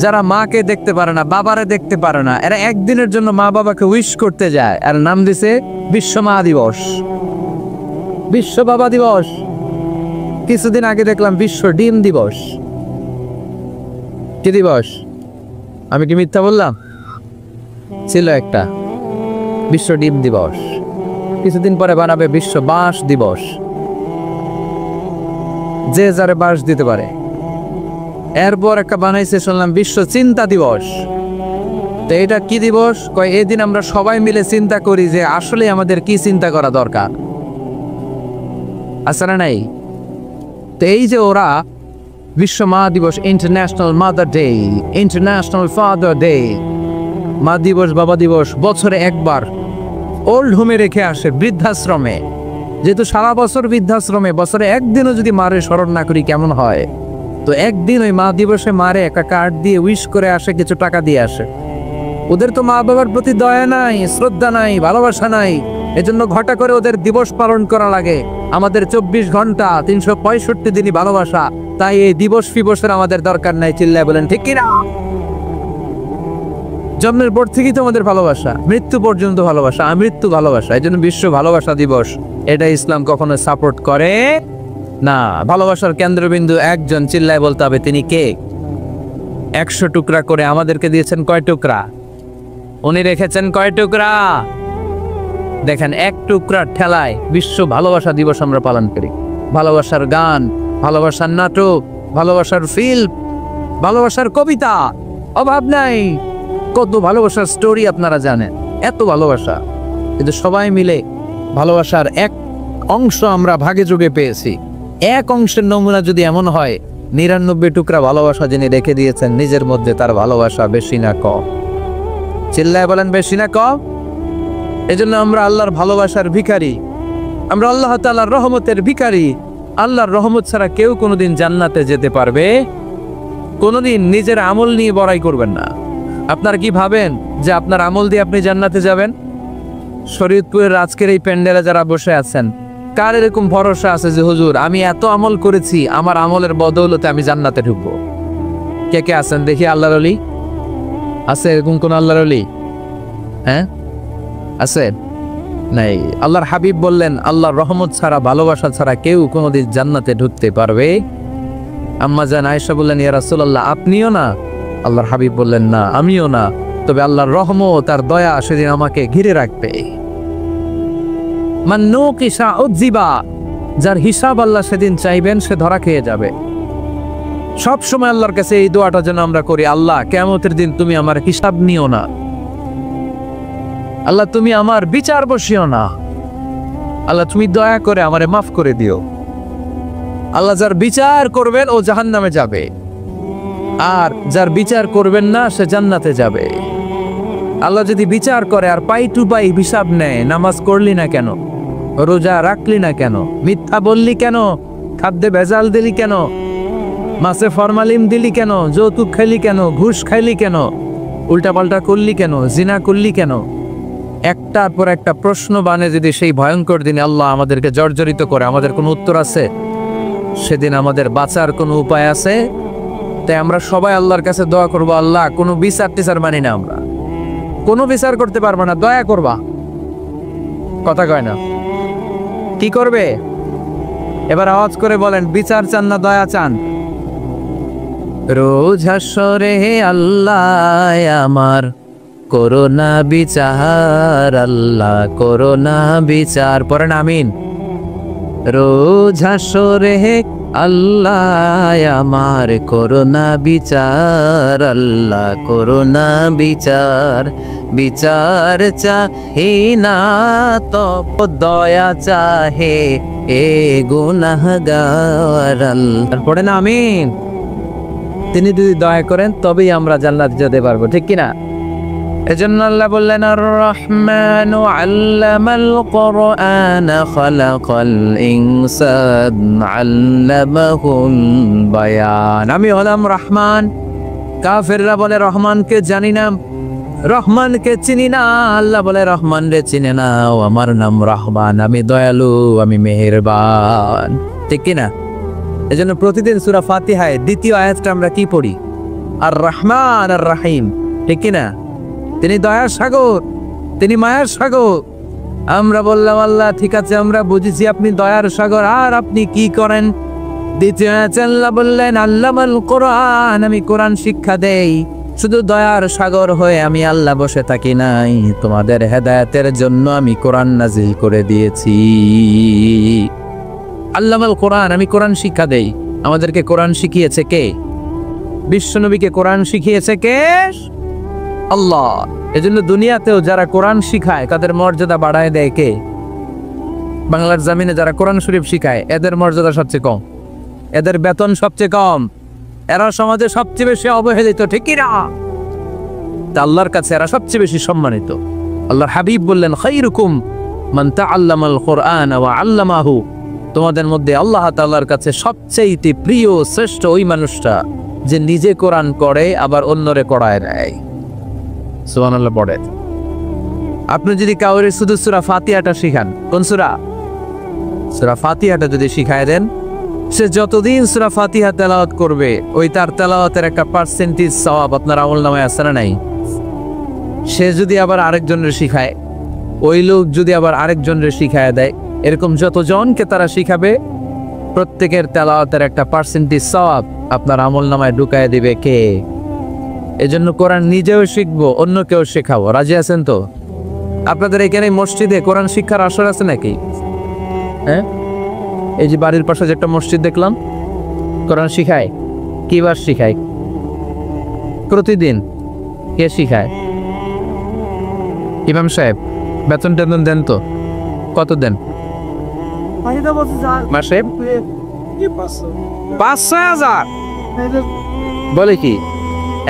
যারা মাকে দেখতে পারে না, বাবারে দেখতে পারে না, এরা একদিনের জন্য মা বাবাকে উইশ করতে যায়, আর নাম দিছে বিশ্ব মা দিবস, বিশ্ব বাবা দিবস। কিছুদিন আগে দেখলাম বিশ্ব ডিম দিবস। কি দিবস? আমি কি মিথ্যা বললাম? ছিল একটা বিশ্ব ডিম দিবস। কিছুদিন পরে বানাবে বিশ্ব বাঁশ দিবস, যে যারে বাঁশ দিতে পারে। এরপর একটা বানাইছে শুনলাম বিশ্ব চিন্তা দিবস। তো এটা কি দিবস? কয় এই দিন আমরা সবাই মিলে চিন্তা করি যে আসলে আমাদের কি চিন্তা করা দরকার, আছে না নাই? তো এই যে ওরা বিশ্ব মা দিবস, international mother day, international father day, মা দিবস বাবা দিবস বছরে একবার ওল্ড হোমে রেখে আসে, বৃদ্ধাশ্রমে। যেহেতু সারা বছর বৃদ্ধাশ্রমে, বছরে একদিনও যদি মারে স্মরণ না করি কেমন হয়? তো একদিন ওই মা দিবসে মারে একটা কার্ড দিয়ে উইশ করে আসে, কিছু টাকা দিয়ে আসে। ওদের তো মা বাবার প্রতি দয়া নাই, শ্রদ্ধা নাই, ভালোবাসা নাই। এজন্য ঘটা করে ওদের দিবস পালন করা লাগে। আমাদের 24 ঘন্টা 365 দিনই ভালোবাসা, তাই এই দিবস ফিবসের আমাদের দরকার নাই। চিল্লায় বলেন ঠিক কিনা? জন্মের পর থেকেই তো আমাদের ভালোবাসা, মৃত্যু পর্যন্ত ভালোবাসা, আমৃত্যু ভালোবাসা। এই জন্য বিশ্ব ভালোবাসা দিবস, এটা ইসলাম কখনো সাপোর্ট করে না। ভালোবাসার কেন্দ্রবিন্দু একজন, চিল্লায় বলতে হবে তিনি কে? 100 টুকরা করে আমাদেরকে দিয়েছেন কয় টুকরা? উনি রেখেছেন কয় টুকরা? দেখেন, এক টুকরার ঠেলায় বিশ্ব ভালোবাসা দিবস আমরা পালন করি। ভালোবাসার গান, ভালোবাসার নাটক, ভালোবাসার ফিল্ম, ভালোবাসার কবিতা, অভাব নাই। কত ভালোবাসার স্টোরি আপনারা জানেন, এত ভালোবাসা। কিন্তু সবাই মিলে ভালোবাসার এক অংশ আমরা ভাগে যোগে পেয়েছি। এক অংশের নমুনা যদি এমন হয়, 99 টুকরা ভালোবাসা যিনি রেখে দিয়েছেন নিজের মধ্যে, তার ভালোবাসা বেশি না কম? চিল্লায় বলেন বেশি না কম? এজন্য আমরা আল্লাহর ভালোবাসার ভিখারি, আমরা আল্লাহ তাআলার রহমতের ভিখারি। আল্লাহর রহমত ছাড়া কেউ কোনোদিন জান্নাতে যেতে পারবে? কোনোদিন নিজের আমল নিয়ে বড়াই করবেন না। আপনারা কি ভাবেন যে আপনার আমল দিয়ে আপনি জান্নাতে যাবেন? শরীয়তপুরের আজকের এই প্যান্ডেলে যারা বসে আছেন, কার এরকম ভরসা আছে যে হুজুর আমি এত আমল করেছি, আমার আমলের বদৌলতে আমি জান্নাতে ঢুকবো? কে কে আছেন দেখি? আল্লাহর ওলি আছে এরকম কোন? আল্লাহর ওলি হ্যাঁ আছে? নাই। আল্লাহর হাবিব বললেন আল্লাহর রহমত ছাড়া, ভালোবাসা ছাড়া কেউ কোনোদিন জান্নাতে ঢুকতে পারবে? আম্মা জান আয়েশা বললেন, ইয়া রাসূলুল্লাহ আপনিও না? আল্লাহর হাবিব বললেন, না আমিও না, তবে আল্লাহর রহমত আর দয়া সেদিন আমাকে ঘিরে রাখবে। মান নুকিশা উযিবা, যার হিসাব আল্লাহ সেদিন চাইবেন সে ধরা খেয়ে যাবে। সব সময় আল্লাহর কাছে এই দোয়াটা যেন আমরা করি, আল্লাহ কিয়ামতের দিন তুমি আমার হিসাব নিও না, আল্লাহ তুমি আমার বিচার বসিও না, আল্লাহ তুমি দয়া করে আমারে মাফ করে দিও। আল্লাহ যার বিচার করবেন ও জাহান্নামে যাবে, আর যার বিচার করবেন না সে জান্নাতে যাবে। আল্লাহ যদি বিচার করে আর পাই টু পাই হিসাব নেয়, নামাজ করলি না কেন, রোজা রাখলি না কেন, মিথ্যা বললি কেন, খাদ্যে ভেজাল দিলি কেন, মাছে ফরমালিন দিলি কেন, যৌতুক খাইলি কেন, ঘুষ খাইলি কেন, উল্টাপাল্টা করলি কেন, জিনা করলি কেন, একটার পর একটা প্রশ্ন বানে যদি সেই ভয়ঙ্কর দিনে আল্লাহ আমাদেরকে জর্জরিত করে, আমাদের কোনো উত্তর আছে? সেদিন আমাদের বাঁচার কোনো উপায় আছে? তাই আমরা সবাই আল্লাহর কাছে দোয়া করবো, আল্লাহ কোনো বিচার টিচার মানি না, আমরা কোনো বিচার করতে পারবো না, দয়া করবা। কথা কয় না? কি করবে? এবার আওয়াজ করে বলেন, বিচার চান না দয়া চান? রোজ হাসরে আল্লাহ আমার করোনা বিচার, আল্লাহ করোনা বিচার, পড়েন আমিন। রোজ হাসরে আল্লাহ আমার করোনা বিচার, আল্লাহ করোনা বিচার, বিচার চাহে না তব দয়া চাহে এ গুনাহগার, আল্লাহ পড়েন আমিন। তিনি যদি দয়া করেন তবেই আমরা জান্নাত যেতে পারবো, ঠিক কিনা? এজন্য আল্লাহ বললেন, আর রহমানু আল্লামাল কুরআন খালাকাল ইনসান আল্লামাহুল বায়ান। আমি হলাম রহমান। কাফেররা বলে রহমানকে জানি না, রহমানকে চিনি না, আল্লাহ বলে রহমান রে চিনে না, ও আমার নাম রহমান, আমি দয়ালু, আমি মেহেরবান। ঠিক কিনা? এজন্য প্রতিদিন সূরা ফাতিহায় দ্বিতীয় আয়াতটা আমরা কি পড়ি? আর রহমান আর রাহিম। ঠিক কিনা? তিনি দয়ার সাগর, তিনি মায়ার সাগর। আমরা বললাম আল্লাহ ঠিক আছে, আমরা বুঝেছি আপনি দয়ার সাগর, আর আপনি কি করেন? দ্বিতীয় আয়াতে আল্লাহ বললেন আল্লামাল কোরআন, আমি কোরআন শিক্ষা দেই। শুধু দয়ার সাগর হয়ে আমি আল্লাহ বসে থাকি নাই, তোমাদের হেদায়েতের জন্য আমি কোরআন নাজিল করে দিয়েছি। আল্লামাল কোরআন, আমি কোরআন শিক্ষা দেই। আমাদেরকে কোরআন শিখিয়েছে কে? বিশ্বনবীকে কোরআন শিখিয়েছে কে? আল্লাহ। এজন্য দুনিয়াতেও যারা কোরআন শিখায় তাদের মর্যাদা বাড়ায় দেয় কে? বাংলার জমিনে যারা কোরআন শরীফ শিখায় এদের মর্যাদা সবচেয়ে কম, এদের বেতন সবচেয়ে কম, এরা সমাজে সবচেয়ে বেশি অবহেলিত। ঠিক কি না? তা আল্লাহর কাছে এরা সবচেয়ে বেশি সম্মানিত। আল্লাহর হাবিব বললেন খায়রুকুম মান তাআল্লামাল কোরআন ওয়া আল্লামাহু, তোমাদের মধ্যে আল্লাহ তাআলার কাছে সবচেয়ে প্রিয় শ্রেষ্ঠ ওই মানুষটা যে নিজে কোরআন পড়ে আবার অন্যরে পড়ায় দেয়। সুবহানাল্লাহ পড়ে। আপনি যদি কাউরে শুধু সূরা ফাতিহাটা শিখান, কোন সূরা? সূরা ফাতিহাটা যদি শিখায় দেন, সে যতদিন সূরা ফাতিহা তেলাওয়াত করবে ওই তার তেলাওয়াতের একটা পার্সেন্টেজ সওয়াব আপনার আমলনামায় আছে না নাই? সে যদি আবার আরেকজনের শিখায়, ওই লোক যদি আবার আরেকজনের শিখায় দেয়, এরকম যতজনকে তারা শিখাবে প্রত্যেকের তেলাওয়াতের একটা পার্সেন্টেজ সওয়াব আপনার আমলনামায় ঢুকায় দিবে কে? এজন্য কোরআন নিজেও শিখবো, অন্যকেও শেখাবো। রাজি আছেন তো? আপনাদের এখানে মসজিদে কোরআন শিক্ষার আসর আছে নাকি? হ্যাঁ, এই যে বাড়ির পাশে যে একটা মসজিদ দেখলাম, কোরআন শিখায়। কিবার শিখায়? প্রতিদিন। কে শিখায়? ইমাম সাহেব। বেতন টেতন দেন তো? কত দেন মাসে? ৫,০০০। বলে কি?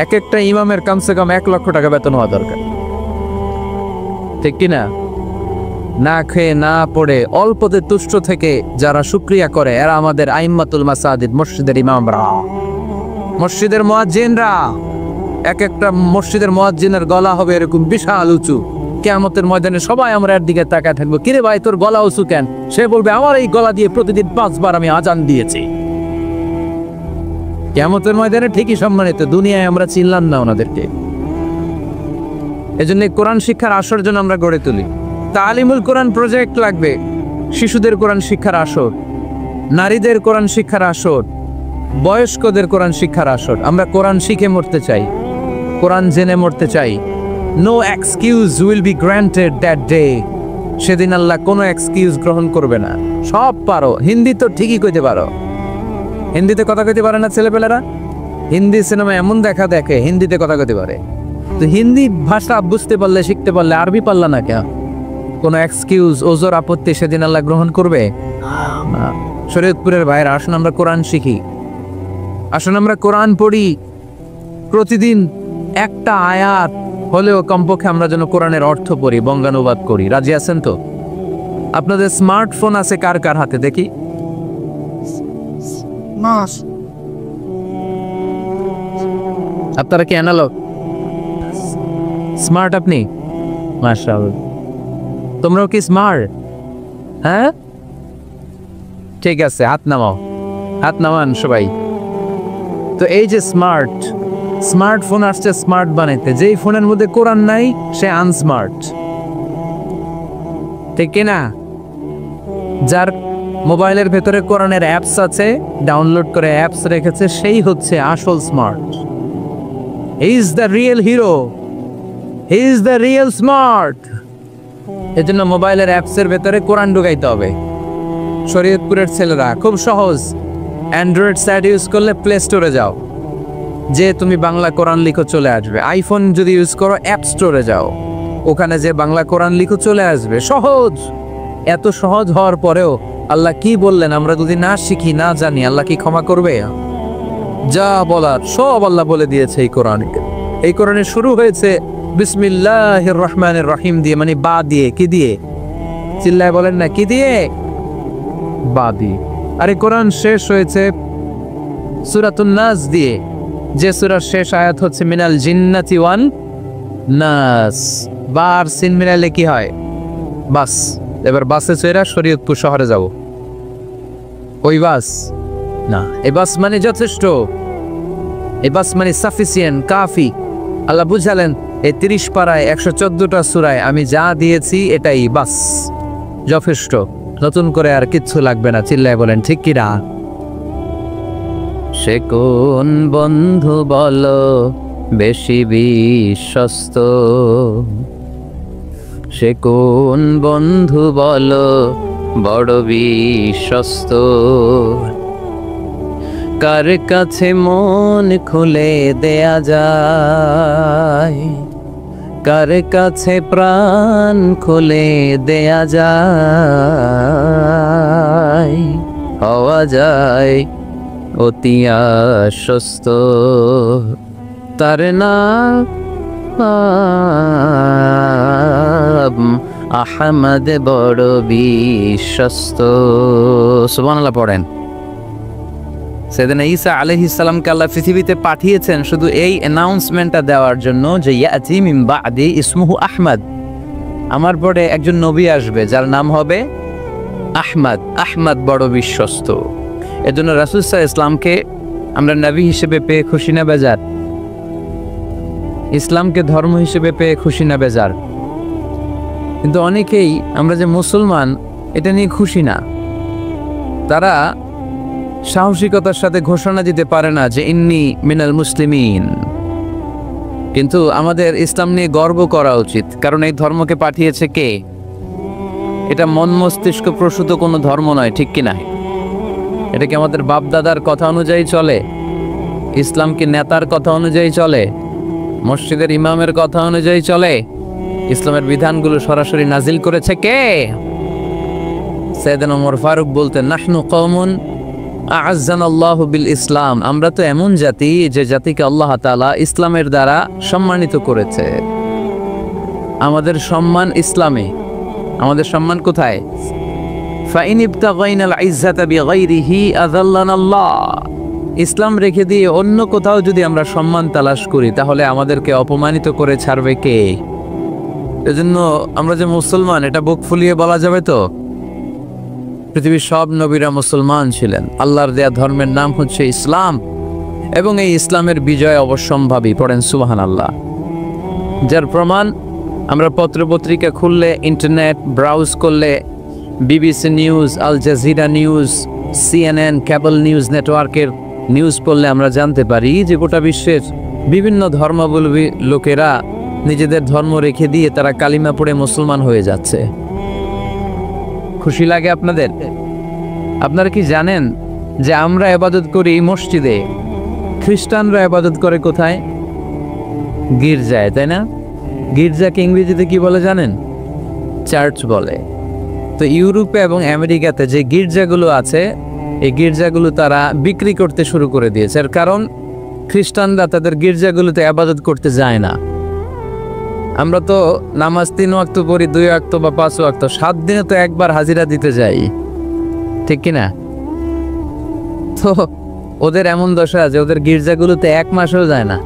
এক একটা ইমামের কমসে কম ১ লক্ষ টাকা বেতন হওয়া দরকার। ঠিক কিনা? না খেয়ে না পড়ে অল্পতে তুষ্ট থেকে যারা শুকরিয়া করে এরা আমাদের আইম্মাতুল মাসাজিদ, মসজিদের ইমামরা, মসজিদের মুয়াজ্জিনরা। এক একটা মসজিদের মুয়াজ্জিনের গলা হবে এরকম বিশাল উঁচু। কিয়ামতের ময়দানে সবাই আমরা এর দিকে তাকায় থাকবো, কিরে ভাই তোর গলা উঁচু কেন? সে বলবে আমার এই গলা দিয়ে প্রতিদিন ৫ বার আমি আজান দিয়েছি। কিয়ামতের ময়দানে ঠিকই সম্মানিত, দুনিয়ায় আমরা চিনলাম না ওনাদেরকে। এজন্য কোরআন শিক্ষার আসর জন্য আমরা গড়ে তুলি। তালিমুল কোরআন প্রজেক্ট লাগবে, শিশুদের কোরআন শিক্ষার আসর, নারীদের কোরআন শিক্ষার আসর, বয়স্কদের কোরআন শিক্ষার আসর। আমরা কোরআন শিখে মরতে চাই, কোরআন জেনে মরতে চাই। No excuse will be granted that day. সেদিন আল্লাহ কোনো এক্সকিউজ গ্রহণ করবে না। সব পারো, হিন্দি তো ঠিকই কইতে পারো। হিন্দিতে কথা কইতে পারে না ছেলেপেলেরা? হিন্দি সিনেমা এমন দেখা দেখে হিন্দিতে কথা কইতে পারে। তো হিন্দি ভাষা বুঝতে পারলে, শিখতে পারলে আরবি পারলা না কেন? কোনো এক্সকিউজ, ওজোর, আপত্তি সেদিন আল্লাহ গ্রহণ করবে না। শরীয়তপুরের ভাইরা, আসুন আমরা কোরআন শিখি, আসুন আমরা কোরআন পড়ি। প্রতিদিন একটা আয়াত হলেও কমপক্ষে আমরা যেন কোরআনের অর্থ পড়ি, বঙ্গানুবাদ করি। রাজি আছেন তো? আপনাদের স্মার্টফোন আছে কার কার হাতে দেখি? আপনারা কি অ্যানালগ? স্মার্ট আপনি? মাশাআল্লাহ। তোমরাও কি স্মার্ট? হ্যাঁ, ঠিক আছে, হাত নামাও, হাত নামান সবাই। তো এই যে স্মার্টফোন আসছে স্মার্ট বানাইতে, যেই ফোনের মধ্যে কোরআন নাই সে আনস্মার্ট। ঠিক কিনা? যার মোবাইলের ভেতরে কোরআনের অ্যাপস আছে, ডাউনলোড করে অ্যাপস রেখেছে, সেই হচ্ছে আসল smart. He is the real hero, he is the real smart. এজন্য মোবাইলের অ্যাপসের ভেতরে কোরআন ঢুকাইতে হবে। শরীয়তপুরের ছেলেরা খুব সহজ, অ্যান্ড্রয়েড সাইট ইউজ করলে প্লে স্টোরে যাও, যে তুমি বাংলা কোরআন লিখো চলে আসবে। আইফোন যদি ইউজ করো অ্যাপ স্টোরে যাও, ওখানে যে বাংলা কোরআন লিখো চলে আসবে। সহজ। এত সহজ হওয়ার পরেও আল্লাহ কি বললেন আমরা যদি না শিখি, না জানি, আল্লাহ কি ক্ষমা করবে? যা বলার সব আল্লাহ বলে দিয়েছে এই কোরআনে। এই কোরআনে শুরু হয়েছে বিসমিল্লাহির রহমানির রহিম দিয়ে, মানে বা দিয়ে। কি দিয়ে? চিল্লায় বলেন না, কি দিয়ে? বা দিয়ে। আর এই কোরআন শেষ হয়েছে সূরাতুন নাস দিয়ে, যে সূরার শেষ আয়াত হচ্ছে মিনাল জিন্নাতি ওয়ান নাস, বার সিন মিলাইলে কি হয়? বাস। এবার বাসে চড়ে শরীয়তপুর শহরে যাব। ওই বাস না, এই বাস মানে যথেষ্ট, এই বাস মানে সাফিসিয়েন্ট, কাফি। আল্লাহ বুঝালেন এই 30 পারায় 114টা সূরায় আমি যা দিয়েছি এটাই বাস, যথেষ্ট, নতুন করে আর কিচ্ছু লাগবে না। চিল্লায় বলেন ঠিক কি না? সে কোন বন্ধু বলো বেশি বিশ্বস্ত, সে কোন বন্ধু বলো বড় বিশ্বস্ত, কার কাছে মন খুলে দেয়া যায়, কার কাছে প্রাণ খুলে দেয়া যায়, হওয়া যায় অতি আশ্বস্ত, তার নাম আহমদ বড় বিশ্বস্ত। সুবহানাল্লাহ পড়েন। সেদিন ঈসা আলাইহিস সালামকে আল্লাহ পৃথিবীতে পাঠিয়েছেন শুধু এই অ্যানাউন্সমেন্টটা দেওয়ার জন্য যে ইয়াতি মিন বাদি ইসমুহু আহমদ, আমার পরে একজন নবী আসবে যার নাম হবে আহমদ, আহমদ বড় বিশ্বস্ত। এজন্য রাসূল সাল্লাল্লাহু আলাইহি ইসলামকে আমরা নবী হিসেবে পেয়ে খুশি না বেজার? ইসলামকে ধর্ম হিসেবে পেয়ে খুশি না বেজার? কিন্তু অনেকেই আমরা যে মুসলমান এটা নিয়ে খুশি না। তারা সাহসিকতার সাথে ঘোষণা দিতে পারে না যে ইন্নী মিনাল মুসলিমিন। কিন্তু আমাদের ইসলাম নিয়ে গর্ব করা উচিত, কারণ এই ধর্মকে পাঠিয়েছে কে? এটা মন মস্তিষ্ক প্রসূত কোনো ধর্ম নয়, ঠিক কি না? এটা কি আমাদের বাপ দাদার কথা অনুযায়ী চলে? ইসলাম কি নেতার কথা অনুযায়ী চলে? মসজিদের ইমামের কথা অনুযায়ী চলে? ইসলামের বিধানগুলো সরাসরি নাজিল করেছে কে? সাইয়েদনা ওমর ফারুক বলতেন, নাহনু কওমুন আ'আজ্জানাল্লাহু বিল ইসলাম, আমরা তো এমন জাতি যে জাতিকে আল্লাহ তাআলা ইসলামের দ্বারা সম্মানিত করেছে। আমাদের সম্মান ইসলামে। আমাদের সম্মান কোথায়? ফাইন ইবতাগাইনাল ইজ্জাতা বিগাইরিহি আযাল্লানাল্লাহ, ইসলাম রেখে দিয়ে অন্য কোথাও যদি আমরা সম্মান তালাশ করি তাহলে আমাদেরকে অপমানিত করে ছাড়বে কে? এজন্য আমরা যে মুসলমান এটা বুক ফুলিয়ে বলা যাবে তো? পৃথিবীর সব নবীরা মুসলমান ছিলেন। আল্লাহর দেয়া ধর্মের নাম হচ্ছে ইসলাম, এবং এই ইসলামের বিজয় অবশ্যম্ভাবী। পড়েন সুবহানাল্লাহ। যার প্রমাণ আমরা পত্রপত্রিকা খুললে, ইন্টারনেট ব্রাউজ করলে, BBC news, Al Jazeera news, CNN, cable news নেটওয়ার্কের নিউজ পড়লে আমরা জানতে পারি যে গোটা বিশ্বের বিভিন্ন ধর্মাবলম্বী লোকেরা নিজেদের ধর্ম রেখে দিয়ে তারা কালিমা পড়ে মুসলমান হয়ে যাচ্ছে। খুশি লাগে আপনাদের? আপনারা কি জানেন যে আমরা ইবাদত করি মসজিদে, খ্রিস্টানরা ইবাদত করে কোথায়? গির্জায়, তাই না? গির্জাকে ইংরেজিতে কি বলে জানেন? চার্চ বলে। তো ইউরোপে এবং আমেরিকাতে যে গির্জাগুলো আছে, এই গির্জাগুলো তারা বিক্রি করতে শুরু করে দিয়েছে। এর কারণ খ্রিস্টানরা তাদের গির্জাগুলোতে ইবাদত করতে যায় না। আমরা তো নামাজ 3 ওয়াক্ত পড়ি, 2 ওয়াক্ত বা 5 ওয়াক্ত, 7 দিনে তো একবার হাজিরা দিতে যাই, ঠিক কিনা? তো ওদের এমন দশা যে ওদের গির্জাগুলোতে 1 মাসও যায় না,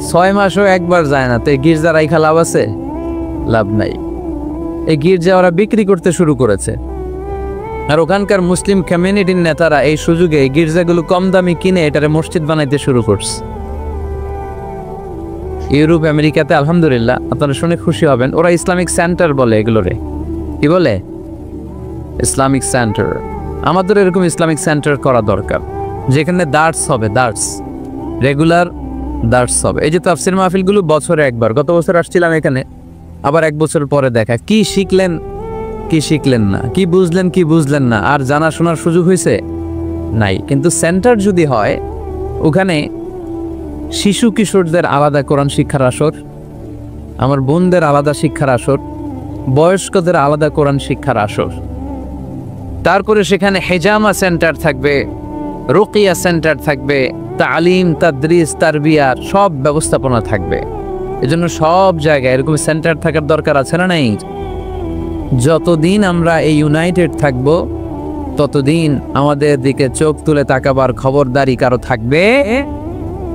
6 মাসও একবার যায় না। তো এই গির্জা রাইখা লাভ আছে? লাভ নাই। এই গির্জা ওরা বিক্রি করতে শুরু করেছে। আর ওখানকার মুসলিম কমিউনিটির নেতারা এই সুযোগে এই গির্জাগুলো কম দামি কিনে এটারে মসজিদ বানাইতে শুরু করছে। ইউরোপ আমেরিকাতে আলহামদুলিল্লাহ, আপনারা শুনে খুশি হবেন, ওরা ইসলামিক সেন্টার বলে এগুলোরে। কি বলে? Islamic centre. আমাদের এরকম ইসলামিক সেন্টার করা দরকার, যেখানে দার্স হবে, দার্স, রেগুলার দার্স হবে। এই যে তাফসির মাহফিলগুলো বছরে একবার, গত বছর আসছিলাম এখানে, আবার 1 বছর পরে দেখা, কি শিখলেন কি শিখলেন না, কি বুঝলেন কি বুঝলেন না, আর জানা শোনার সুযোগ হয়েছে নাই। কিন্তু সেন্টার যদি হয়, ওখানে শিশু কিশোরদের আলাদা কোরআন শিক্ষার আসর, আমার বোনদের আলাদা শিক্ষার আসর, বয়স্কদের আলাদা কোরআন শিক্ষার আসর, তারপরে সেখানে হেজামা সেন্টার থাকবে, রুকিয়া সেন্টার থাকবে, তালিম, তাদরিস, তারবিয়ার সব ব্যবস্থাপনা থাকবে। এজন্য সব জায়গায় এরকম সেন্টার থাকার দরকার আছে না নাই? যতদিন আমরা এই ইউনাইটেড থাকব ততদিন আমাদের দিকে চোখ তুলে তাকাবার খবরদারি কারো থাকবে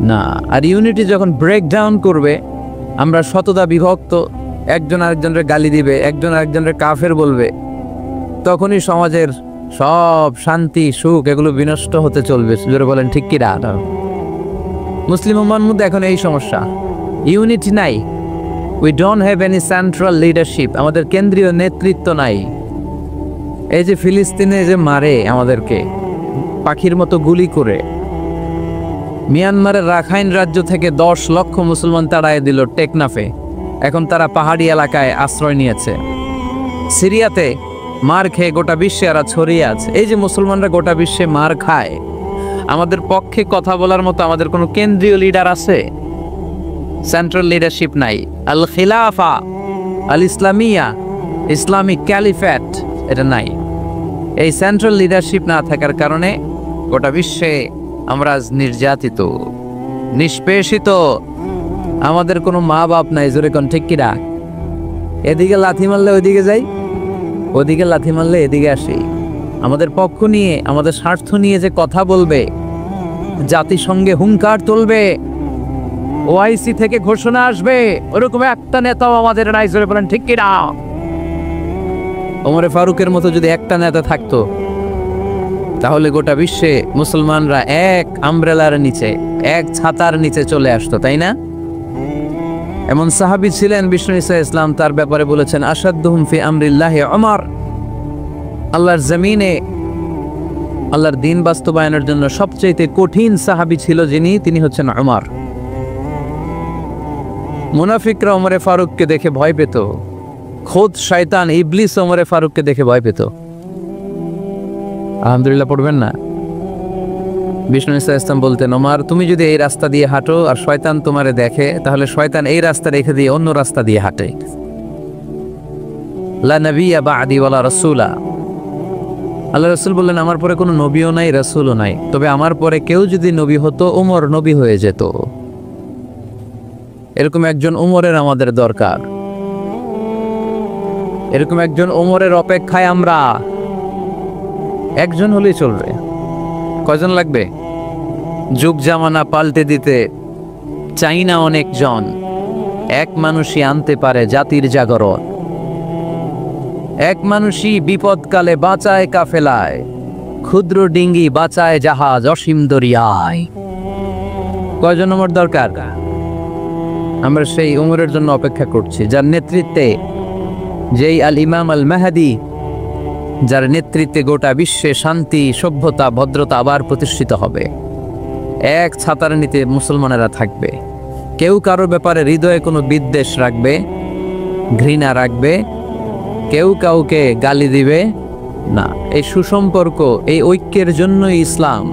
না। আর ইউনিটি যখন ব্রেক ডাউন করবে আমরা শততা বিভক্ত, একজন আরেকজনের গালি দিবে, একজন আরেকজনের কাফের বলবে, তখনই সমাজের সব শান্তি সুখ এগুলো বিনষ্ট হতে চলবে। জোরে বলেন ঠিক কি না? মুসলিম উম্মার মধ্যে এখন এই সমস্যা, ইউনিটি নাই। We don't have any central leadership, আমাদের কেন্দ্রীয় নেতৃত্ব নাই। এই যে ফিলিস্তিনে যে মারে আমাদেরকে পাখির মতো গুলি করে, মিয়ানমারের রাখাইন রাজ্য থেকে 10 লক্ষ মুসলমান তাড়ায় দিল টেকনাফে, এখন তারা পাহাড়ি এলাকায় আশ্রয় নিয়েছে। সিরিয়াতে মার খেয়ে গোটা বিশ্বে এরা ছড়িয়ে আছে। এই যে মুসলমানরা গোটা বিশ্বে মার খায়, আমাদের পক্ষে কথা বলার মতো আমাদের কোনো কেন্দ্রীয় লিডার আছে? সেন্ট্রাল লিডারশিপ নাই। আল খিলাফা আল ইসলামিয়া, ইসলামিক ক্যালিফেট, এটা নাই। এই সেন্ট্রাল লিডারশিপ না থাকার কারণে গোটা বিশ্বে আমরা আজ নির্যাতিত, নিষ্পেষিত। আমাদের কোনো মা বাপ নাই। জোরে কোন ঠিক কিনা? এদিকে লাথি মারলে ওইদিকে যাই, ওদিকে লাথি মারলে এদিকে আসি। আমাদের পক্ষ নিয়ে, আমাদের স্বার্থ নিয়ে যে কথা বলবে, জাতিসংঘে হুঙ্কার তুলবে, ওআইসি থেকে ঘোষণা আসবে, ওরকম একটা নেতাও আমাদের নাই। জোরে বলেন ঠিক কিনা? ওমরে ফারুকের মতো যদি একটা নেতা থাকতো, তাহলে গোটা বিশ্বে মুসলমানরা এক আমব্রেলার নিচে, এক ছাতার নিচে চলে আসতো, তাই না? এমন সাহাবী ছিলেন বিষ্ণু ঈসা ইসলাম তার ব্যাপারে বলেছেন, আসাদ্দুহুম ফি আমরিল্লাহি ওমর। আল্লাহর জমিনে আল্লাহর দ্বীন বাস্তবায়নের জন্য সবচেয়ে কঠিন সাহাবী ছিল যিনি, তিনি হচ্ছেন ওমর। মুনাফিকরা ওমরে ফারুককে দেখে ভয় পেত, খোদ শয়তান ইবলিস ওমরে ফারুককে দেখে ভয় পেত। আলহামদুলিল্লাহ পড়বেন না? বিষ্ণু ঈসা ইসলাম বলতেন, ওমর তুমি যদি এই রাস্তা দিয়ে হাঁটো আর শয়তান তোমারে দেখে, তাহলে শয়তান এই রাস্তা রেখে দিয়ে অন্য রাস্তা দিয়ে হাঁটে। লা নবিয়্যা বা'দি ওয়ালা রাসূলা। আল্লাহ রাসূল বললেন, আমার পরে কোনো নবীও নাই, রাসূলও নাই, তবে আমার পরে কেউ যদি নবী হতো, ওমর নবী হয়ে যেত। এরকম একজন ওমরের আমাদের দরকার। এরকম একজন ওমরের অপেক্ষায় আমরা। একজন হলেই চলবে, কয়জন লাগবে? যুগ জামানা পাল্টে দিতে চাই না অনেকজন, এক মানুষই আনতে পারে জাতির জাগরণ। এক মানুষই বিপদকালে বাঁচায় কাফেলায়, ক্ষুদ্র ডিঙ্গি বাঁচায় জাহাজ অসীম দরিয়ায়। কয়জন ওমর দরকার? আমরা সেই ওমরের জন্য অপেক্ষা করছি, যার নেতৃত্বে, যেই আল ইমাম আল মাহদি, যার নেতৃত্বে গোটা বিশ্বে শান্তি, সভ্যতা, ভদ্রতা আবার প্রতিষ্ঠিত হবে। এক ছাতার নিচে মুসলমানেরা থাকবে, কেউ কারো ব্যাপারে হৃদয়ে কোনো বিদ্বেষ রাখবে, ঘৃণা রাখবে, কেউ কাউকে গালি দিবে না। এই সুসম্পর্ক, এই ঐক্যের জন্যই ইসলাম।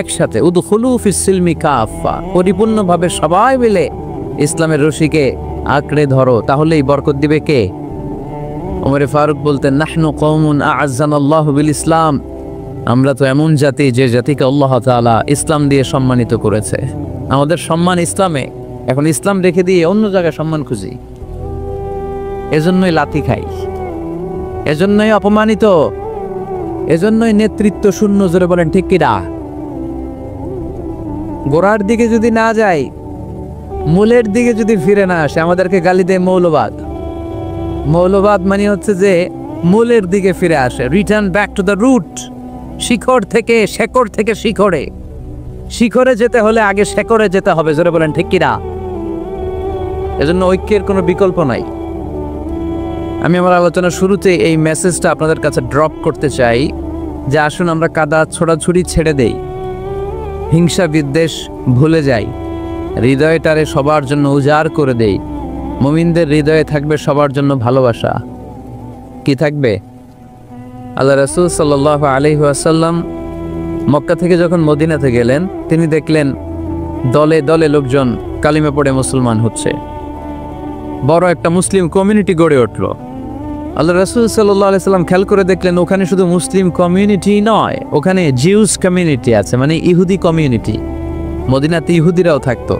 একসাথে উদখুলু ফিস সিলমি কাফা, পরিপূর্ণভাবে সবাই মিলে ইসলামের রশিকে আঁকড়ে ধরো, তাহলেই বরকত দিবে কে? ওমরে ফারুক বলতেন, নাহনু কওমুন আ'আজ্জানাল্লাহু বিল ইসলাম, আমরা তো এমন জাতি যে জাতিকে আল্লাহ তাআলা ইসলাম দিয়ে সম্মানিত করেছে। আমাদের সম্মান ইসলামে, এখন ইসলাম রেখে দিয়ে অন্য জায়গায় সম্মান খুঁজি। এজন্যই লাথি খাই, এজন্যই অপমানিত, এজন্যই নেতৃত্ব শূন্য। জোরে বলেন ঠিক কিনা? গোড়ার দিকে যদি না যাই, মূলের দিকে যদি ফিরে না আসে, আমাদেরকে গালি দেয় মৌলবাদ। মৌলবাদ মানে হচ্ছে যে মূলের দিকে ফিরে আসে, return back to the root. শিখড় থেকে, শেকড় থেকে শিখরে, শিখরে যেতে হলে আগে শেকড়ে যেতে হবে। জোরে বলেন ঠিক কিনা? এজন্য ঐক্যের কোনো বিকল্প নাই। আমি আমার আলোচনার শুরুতে এই মেসেজটা আপনাদের কাছে ড্রপ করতে চাই যে আসুন আমরা কাদা ছোড়াছুড়ি ছেড়ে দেই, হিংসা বিদ্বেষ ভুলে যাই, হৃদয়টারে সবার জন্য উজাড় করে দেই। মুমিনদের হৃদয়ে থাকবে সবার জন্য ভালোবাসা। কি থাকবে? আল্লাহ রাসূল সাল্লাল্লাহু আলাইহি ওয়াসাল্লাম মক্কা থেকে যখন মদিনাতে গেলেন, তিনি দেখলেন দলে দলে লোকজন কালিমা পড়ে মুসলমান হচ্ছে, বড় একটা মুসলিম কমিউনিটি গড়ে উঠল। আল্লাহ রাসূল সাল্লাল্লাহু আলাইহি সাল্লাম খেয়াল করে দেখলেন ওখানে শুধু মুসলিম কমিউনিটি নয়, ওখানে জিউস কমিউনিটি আছে, মানে ইহুদি কমিউনিটি। মদিনাতে ইহুদিরাও থাকতো।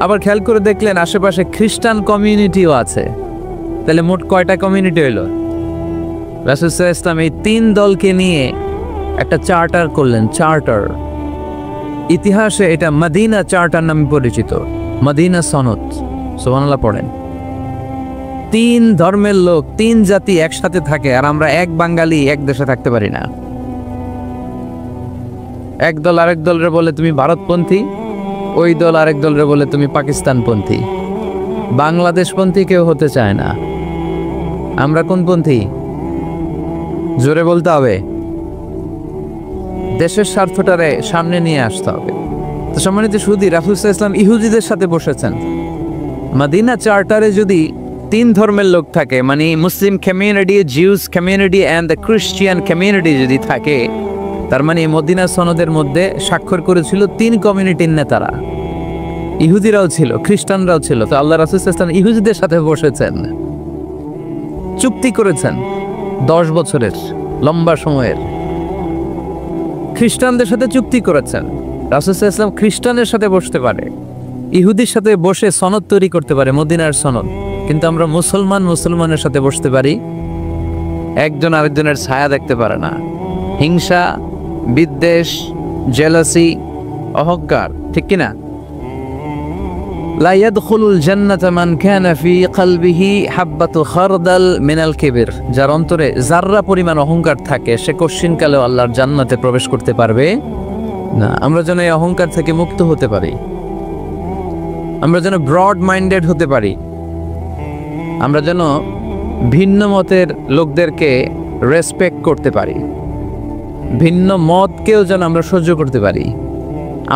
আবার খেয়াল করে দেখলেন আশেপাশে খ্রিস্টান কমিউনিটিও আছে। তাহলে মোট কয়টা কমিউনিটি হইল? রাসূল সাল্লাল্লাহু আলাইহি সাল্লাম এই 3 দলকে নিয়ে একটা চার্টার করলেন। চার্টার, ইতিহাসে এটা মদিনা চার্টার নামে পরিচিত। মদিনা সনদ, সুবহানাল্লাহ পড়েন। 3 ধর্মের লোক, 3 জাতি একসাথে থাকে, আর আমরা এক বাঙালি এক দেশে থাকতে পারি না। এক দল আরেক দলরে বলে তুমি ভারতপন্থী, ওই দল আরেক দলরে বলে তুমি পাকিস্তানপন্থী। বাংলাদেশপন্থী কেউ হতে চায় না। আমরা কোন পন্থী? জোরে বলতে হবে। দেশের স্বার্থটারে সামনে নিয়ে আসতে হবে। তো সম্মানিত সুধী, রাসূল সাল্লাল্লাহু আলাইহি ওয়াসাল্লাম ইহুদিদের সাথে বসেছেন। মদিনা চার্টারে যদি 3 ধর্মের লোক থাকে, মানে Muslim community, Jews community and the Christian community যদি থাকে, তার মানে মদিনা সনদের মধ্যে স্বাক্ষর করেছিল 3 কমিউনিটির নেতারা। ইহুদিরাও ছিল, খ্রিস্টানরাও ছিল। তো আল্লাহ রাসূল সাল্লাল্লাহু আলাইহি ওয়াসাল্লাম ইহুদিদের সাথে বসেছেন, চুক্তি করেছেন 10 বছরের লম্বা সময়ের। খ্রিস্টানদের সাথে চুক্তি করেছেন। রাসূল সাল্লাল্লাহু আলাইহি ওয়াসাল্লাম খ্রিস্টানের সাথে বসতে পারে, ইহুদির সাথে বসে সনদ তৈরি করতে পারে, মদিনার সনদ। কিন্তু আমরা মুসলমানের সাথে বসতে পারি, একজন আরেকজনের ছায়া দেখতে পারে না। হিংসা, বিদ্বেষ, জেলাসি, অহংকার, ঠিক কিনা? লা ইয়াদখুলুল জান্নাতা মান কানা ফি কলবিহি হাববাতু খারদাল মিনাল কিবর। যার অন্তরে যাররা পরিমাণ অহংকার থাকে, সে কোশ্চিনকালেও আল্লাহর জান্নাতে প্রবেশ করতে পারবে না। আমরা যেন এই অহংকার থেকে মুক্ত হতে পারি, আমরা যেন ব্রড মাইন্ডেড হতে পারি, আমরা যেন ভিন্ন মতের লোকদেরকে রেসপেক্ট করতে পারি, ভিন্ন মতকেও যেন আমরা সহ্য করতে পারি।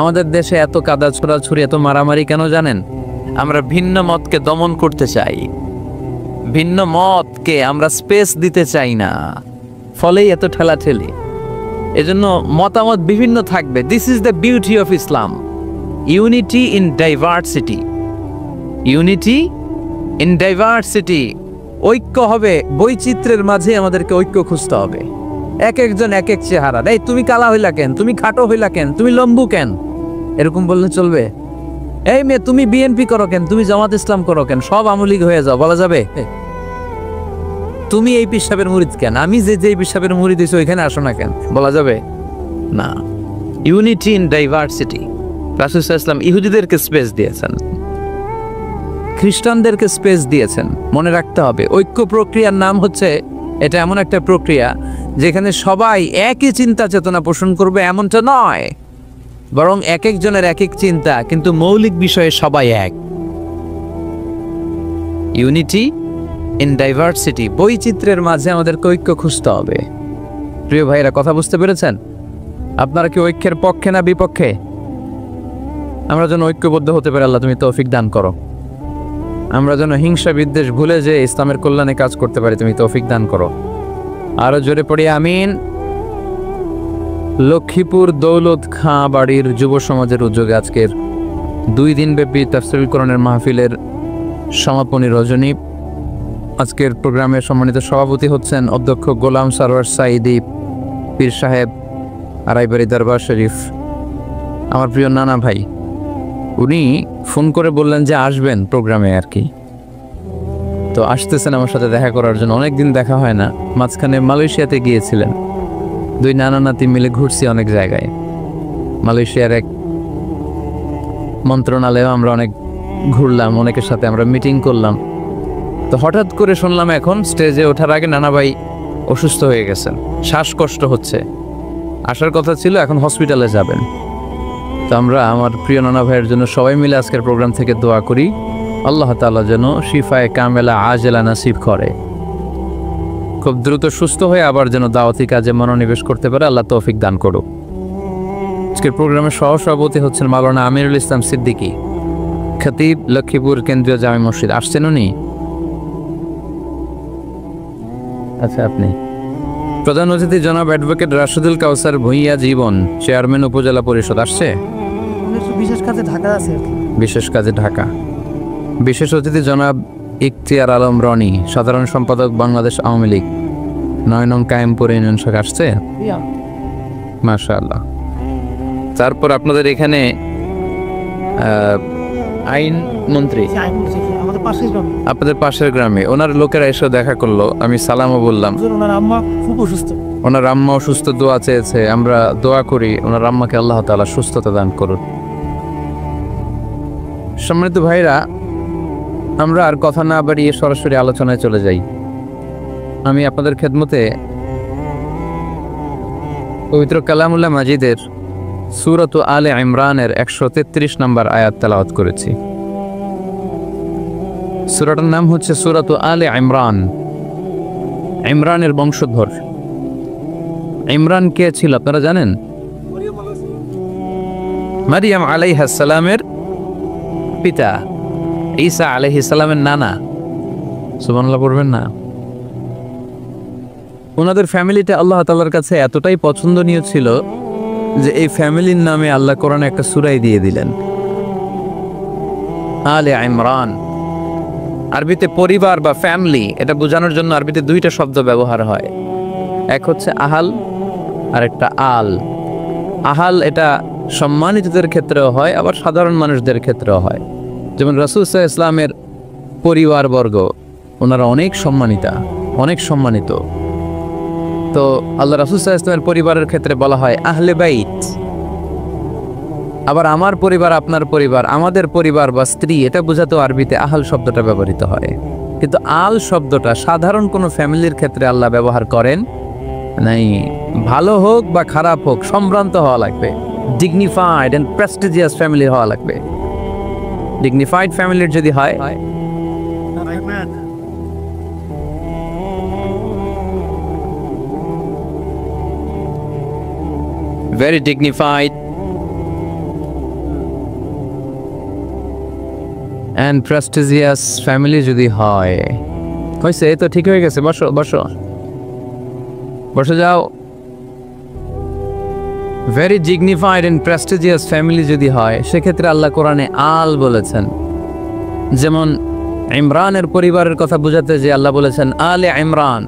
আমাদের দেশে এত কাদা ছোড়াছুরি, এত মারামারি কেন জানেন? আমরা ভিন্ন মতকে দমন করতে চাই, ভিন্ন মতকে আমরা স্পেস দিতে চাই না, ফলেই এত ঠেলাঠেলি। এজন্য মতামত বিভিন্ন থাকবে। This is the beauty of Islam, unity in diversity. Unity in diversity, ঐক্য হবে বৈচিত্র্যের মাঝে। আমাদেরকে ঐক্য খুঁজতে হবে। এক একজন এক এক চেহারা। এই তুমি কালা হইলা কেন, তুমি খাটো হইলা কেন, তুমি লম্বু কেন, এরকম বললে চলবে? এই মেয়ে তুমি বিএনপি করো কেন, তুমি জামাত ইসলাম করো কেন, সব আওয়ামী লীগ হয়ে যাও, বলা যাবে? তুমি এই পিসাবের মুরিদ কেন, আমি যে পিসাবের মুরিদ হইছি ওইখানে আসো না কেন, বলা যাবে না। Unity in diversity. রাসূল সাল্লাল্লাহু আলাইহি ওয়াসাল্লাম ইহুদিদেরকে স্পেস দিয়েছেন, খ্রিস্টানদেরকে স্পেস দিয়েছেন। মনে রাখতে হবে, ঐক্য প্রক্রিয়ার নাম হচ্ছে, এটা এমন একটা প্রক্রিয়া যেখানে সবাই একই চিন্তা চেতনা পোষণ করবে এমনটা নয়, বরং এক একজনের এক এক চিন্তা, কিন্তু মৌলিক বিষয়ে সবাই এক। ইউনিটি ইন ডাইভার্সিটি, বৈচিত্র্যের মাঝে আমাদের ঐক্য খুঁজতে হবে। প্রিয় ভাইরা, কথা বুঝতে পেরেছেন? আপনারা কি ঐক্যের পক্ষে না বিপক্ষে? আমরা যেন ঐক্যবদ্ধ হতে পারি, আল্লাহ তুমি তৌফিক দান করো। আমরা যেন হিংসা বিদ্বেষ ভুলে যে ইসলামের কল্যাণে কাজ করতে পারি, তুমি তৌফিক দান করো। আরো জোরে পড়ি আমিন। লক্ষ্মীপুর দৌলত খাঁ বাড়ির যুব সমাজের উদ্যোগে আজকের 2 দিনব্যাপী তাফসীরুল কোরআনের মাহফিলের সমাপনী রজনী। আজকের প্রোগ্রামের সম্মানিত সভাপতি হচ্ছেন অধ্যক্ষ গোলাম সারোয়ার সাঈদী পীর সাহেব, আড়াইবাড়ি দরবার শরীফ, আমার প্রিয় নানা ভাই। উনি ফোন করে বললেন যে আসবেন প্রোগ্রামে আর কি। তো আসতেছেন আমার সাথে দেখা করার জন্য, অনেকদিন দেখা হয় না। মাঝখানে মালয়েশিয়াতে গিয়েছিলেন, 2 নানা নাতি মিলে ঘুরছি অনেক জায়গায়। মালয়েশিয়ার এক মন্ত্রণালয়ে আমরা অনেক ঘুরলাম, অনেকের সাথে আমরা মিটিং করলাম। তো হঠাৎ করে শুনলাম এখন স্টেজে ওঠার আগে নানা ভাই অসুস্থ হয়ে গেছেন, শ্বাসকষ্ট হচ্ছে, আসার কথা ছিল, এখন হসপিটালে যাবেন। তো আমরা আমার প্রিয় নানা ভাইয়ের জন্য সবাই মিলে আজকের প্রোগ্রাম থেকে দোয়া করি, আল্লাহ তাআলা যেন শিফায়ে কামেলা আজেলা নাসিব করে, খুব দ্রুত সুস্থ হয়ে আবার যেন দাওয়াতি কাজে মনোনিবেশ করতে পারে, আল্লাহ তৌফিক দান করুক। আজকের প্রোগ্রামের সহসভাপতি হচ্ছেন মাওলানা আমিরুল ইসলাম সিদ্দিকী, খতিব, লক্ষ্মীপুর কেন্দ্রীয় জামে মসজিদ। আসছেন উনি? আচ্ছা, আপনি। প্রধান অতিথি জনাব অ্যাডভোকেট রাশেদুল কাউসার ভূঁইয়া জীবন, চেয়ারম্যান উপজেলা পরিষদ। আসছে? বিশেষ কাজে ঢাকা আছে। বিশেষ কাজে ঢাকা। বিশেষ অতিথি জনাব ইখতিয়ার আলম রনি, সাধারণ সম্পাদক বাংলাদেশ আওয়ামী লীগ, 9 নং কায়েমপুর ইউনিয়ন শাখা। আসছে? মাশাআল্লাহ। তারপর আপনাদের এখানে আইন মন্ত্রী আপনাদের পাশের গ্রামে, ওনার লোকেরা এসে দেখা করলো, আমি সালামও বললাম। ওনার আম্মা অসুস্থ, দোয়া চেয়েছে, আমরা দোয়া করি ওনার আম্মাকে আল্লাহ তাআলা সুস্থতা দান করুন, সম্মানিত ভাইরা, আমরা আর কথা না বাড়িয়ে সরাসরি আলোচনায় চলে যাই। আমি আপনাদের খেদমতে পবিত্র কালামুল্লাহ মাজিদের সূরাত আলে ইমরানের 133 নম্বর আয়াত তেলাওয়াত করেছি। সূরাটার নাম হচ্ছে সূরাত আলে ইমরান। ইমরানের বংশধর। ইমরান কে ছিল আপনারা জানেন? মারিয়াম আলাইহিস সালামের পিতা, ঈসা আলাইহিস সালামের নানা। সুবহানাল্লাহ পড়বেন না? ওনাদের ফ্যামিলিটা আল্লাহ তাআলার কাছে এতটাই পছন্দনীয় ছিল যে এই ফ্যামিলির নামে আল্লাহ কোরআনে একটা সূরাই দিয়ে দিলেন, আলে ইমরান। আরবিতে পরিবার বা ফ্যামিলি এটা বোঝানোর জন্য আরবিতে দুইটা শব্দ ব্যবহার হয়। এক হচ্ছে আহাল আর একটা আল। আহাল এটা সম্মানিতদের ক্ষেত্রেও হয়, আবার সাধারণ মানুষদের ক্ষেত্রেও হয়। যেমন রাসূল সাল্লাল্লাহু আলাইহি ওয়াসাল্লামের পরিবারবর্গ ওনারা অনেক সম্মানিত। তো আল্লাহ রাসূল সাল্লাল্লাহু আলাইহি ওয়াসাল্লামের পরিবারের ক্ষেত্রে বলা হয় আহলে বাইত। আবার আমার পরিবার, আপনার পরিবার, আমাদের পরিবার বা স্ত্রী, এটা বোঝাতেও আরবিতে আহাল শব্দটা ব্যবহৃত হয়। কিন্তু আল শব্দটা সাধারণ কোনো ফ্যামিলির ক্ষেত্রে আল্লাহ ব্যবহার করেন নাই। ভালো হোক বা খারাপ হোক, সম্ভ্রান্ত হওয়া লাগবে, ডিগনিফাইড এন্ড প্রেস্টিজিয়াস ফ্যামিলি হওয়া লাগবে। ডিগনিফাইড ফ্যামিলির যদি হয়, very dignified and prestigious family যদি হয়, হয়েছে তো ঠিক হয়ে গেছে। বসো যাও। very dignified and prestigious family যদি হয়, সেক্ষেত্রে আল্লাহ কোরআনে আল বলেছেন। যেমন ইমরানের পরিবারের কথা বোঝাতে যে আল্লাহ বলেছেন আলে ইমরান।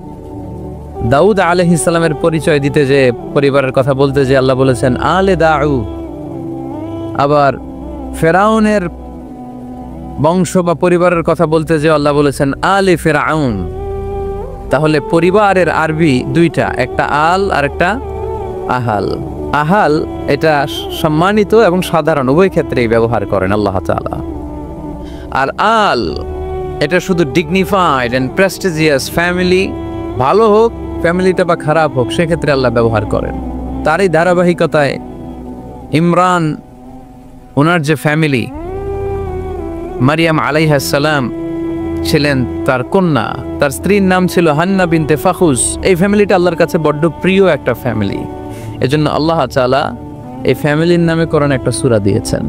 দাউদ আলাইহিস সালামের পরিচয় দিতে যে পরিবারের কথা বলতে যে আল্লাহ বলেছেন আলে দাউদ। আবার ফেরাউনের বংশ বা পরিবারের কথা বলতে যে আল্লাহ বলেছেন আলে ফেরাউন। তাহলে পরিবারের আরবি দুইটা, একটা আল আর একটা আহাল। আহাল এটা সম্মানিত এবং সাধারণ উভয় ক্ষেত্রেই ব্যবহার করেন আল্লাহ তাআলা। আর আল এটা শুধু ডিগনিফাইড এন্ড প্রেস্টিজিয়াস ফ্যামিলি, ভালো হোক ফ্যামিলিটা বা খারাপ হোক, সেক্ষেত্রে আল্লাহ ব্যবহার করেন। তারই ধারাবাহিকতায় ইমরান ওনার যে ফ্যামিলি, মারিয়াম আলাইহিস সালাম ছিলেন তার কন্যা, তার স্ত্রীর নাম ছিল হান্না বিনতে ফাখুস। এই ফ্যামিলিটা আল্লাহর কাছে বড্ড প্রিয় একটা ফ্যামিলি। এজন্য আল্লাহ তাআলা এই ফ্যামিলির নামে কোরআনে একটা সূরা দিয়েছেন।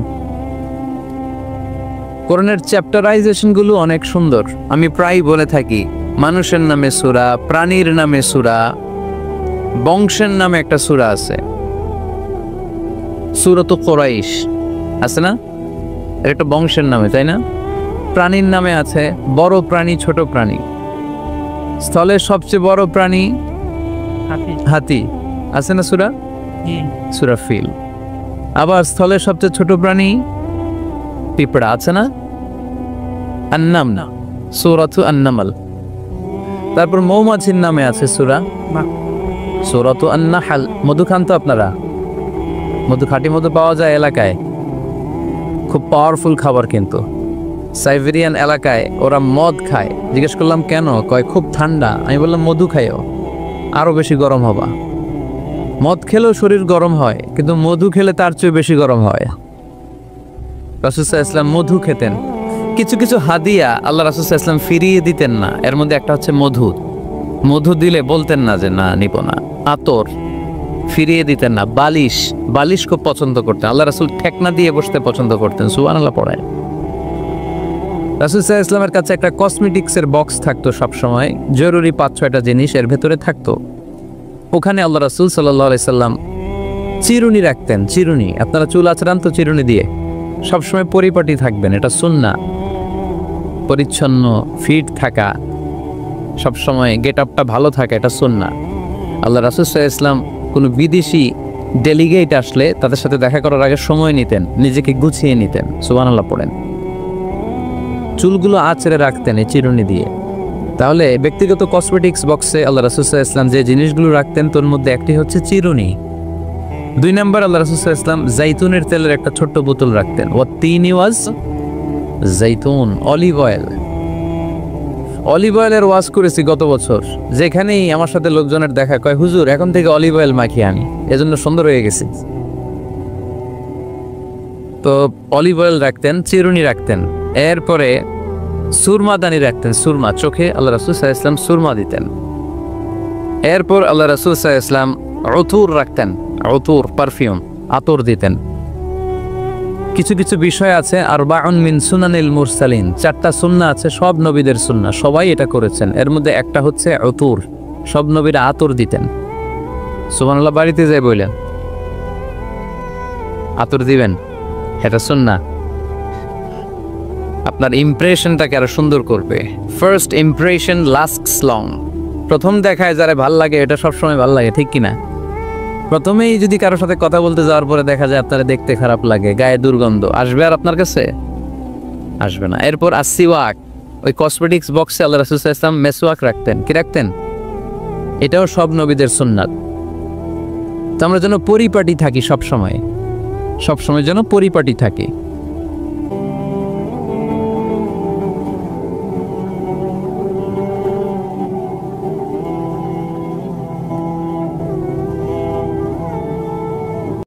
কোরআনের চ্যাপ্টারাইজেশনগুলো অনেক সুন্দর। আমি প্রায় বলে থাকি মানুষের নামে সূরা, প্রাণীর নামে সূরা, বংশের নামে একটা সূরা আছে, সূরাত কুরাইশ আছে না? এর একটা বংশের নামে, তাই না? প্রাণীর নামে আছে বড় প্রাণী, ছোট প্রাণী। স্থলের সবচেয়ে বড় প্রাণী হাতি, আছে না সূরা? সূরা ফিল। আবার স্থলের সবচেয়ে ছোট প্রাণী পিঁপড়া, আছে না? আন-নামল, সূরাতু আন-নামল। তারপর মৌমাছির নামে আছে সূরা সূরাতু আন-নাহল। মধু খান তো আপনারা? মধু, খাঁটি মধু পাওয়া যায় এলাকায়, খুব পাওয়ারফুল খাবার। কিন্তু সাইবেরিয়ান এলাকায় ওরা মদ খায়। জিজ্ঞেস করলাম কেন? কয় খুব ঠান্ডা। আমি বললাম মধু খাইও, আরো বেশি গরম হবা। মদ খেলেও শরীর গরম হয়, কিন্তু মধু খেলে তার চেয়ে বেশি গরম হয়। রাসূল সাল্লাল্লাহু আলাইহি ওয়াসাল্লাম মধু খেতেন। কিছু কিছু হাদিয়া আল্লাহ রাসূল সাল্লাল্লাহু আলাইহি ওয়াসাল্লাম ফিরিয়ে দিতেন না। এর মধ্যে একটা হচ্ছে মধু। মধু দিলে বলতেন না যে না নিব না। আতর ফিরিয়ে দিতেন না। বালিশ খুব পছন্দ করতেন। আল্লাহ রাসূল ঠেকনা দিয়ে বসতে পছন্দ করতেন। সুবহানাল্লাহ পড়ায়। রাসূল সাল্লাল্লাহু আলাইহি ওয়াসাল্লামের কাছে একটা কসমেটিক্সের বক্স থাকতো সবসময়, জরুরি 5-6টা জিনিস এর ভেতরে থাকতো। ওখানে আল্লাহ রাসূল সাল্লাল্লাহু আলাইহি ওয়াসাল্লাম চিরুনি রাখতেন। চিরুনি, আপনারা চুল আঁচড়ান তো চিরুনি দিয়ে, সবসময় পরিপাটি থাকবেন, এটা সুন্নাহ। পরিচ্ছন্ন ফিট থাকা, সবসময় গেট আপটা ভালো থাকা, এটা সুন্নাহ। আল্লাহ রাসূল সাল্লাল্লাহু আলাইহি ওয়াসাল্লাম কোনো বিদেশি ডেলিগেট আসলে তাদের সাথে দেখা করার আগে সময় নিতেন, নিজেকে গুছিয়ে নিতেন। সুবহানাল্লাহ পড়েন। চুলগুলো আঁচড়ে রাখতেন এই চিরুনি দিয়ে। তাহলে ব্যক্তিগত কসমেটিক্স বক্সে আল্লাহ রাসূল সাল্লাল্লাহু আলাইহি ওয়াসাল্লাম যে জিনিসগুলো রাখতেন তার মধ্যে একটি হচ্ছে চিরুনি। 2 নম্বর আল্লাহ রাসূল সাল্লাল্লাহু আলাইহি ওয়াসাল্লাম জাইতুনের তেলের একটা ছোট্ট বোতল রাখতেন। ওয়াত-তিনি ওয়াজ জৈতুন, অলিভ অয়েল। অলিভ অয়েলের ওয়াজ করেছি গত বছর, যেখানেই আমার সাথে লোকজনের দেখা কয় হুজুর এখন থেকে অলিভ অয়েল মাখিয়ে আনি, এজন্য সুন্দর হয়ে গেছে। তো অলিভ অয়েল রাখতেন, চিরুনি রাখতেন, এরপরে সুরমা দানি রাখতেন, সুরমা চোখে আল্লাহ রাসূল সাল্লাল্লাহু আলাইহি ওয়াসাল্লাম সুরমা দিতেন। এরপর আল্লাহ রাসূল সাল্লাল্লাহু আলাইহি ওয়াসাল্লাম উতুর রাখতেন, উতুর পারফিউম, আতর দিতেন। কিছু কিছু বিষয় আছে আরবাউন মিন সুনানিল মুরসালিন, 4টা সুন্নাহ আছে সব নবীদের সুন্নাহ, সবাই এটা করেছেন। এর মধ্যে একটা হচ্ছে উতুর, সব নবীরা আতর দিতেন। সুবহানাল্লাহ, বাড়িতে যাই বললেন আতর দিবেন, এটা সুন্নাহ। আপনার ইমপ্রেশনটাকে আরো সুন্দর করবে। First impression lasts long. প্রথম দেখায় যারা ভাল লাগে এটা সবসময় ভাল লাগে, ঠিক কিনা? প্রথমেই যদি কারোর সাথে কথা বলতে যাওয়ার পরে দেখা যায় আপনারা দেখতে খারাপ লাগে, গায়ে দুর্গন্ধ, আসবে আর আপনার কাছে? আসবে না। এরপর আসিওয়াক, ওই কসমেটিক্স বক্সে আল্লাহ রাসূল সাল্লাল্লাহু আলাইহি ওয়াসাল্লাম মেসওয়াক রাখতেন। কি রাখতেন? এটাও সব নবীদের সুন্নাত। তো আমরা যেন পরিপাটি থাকি, সবসময় যেন পরিপাটি থাকি।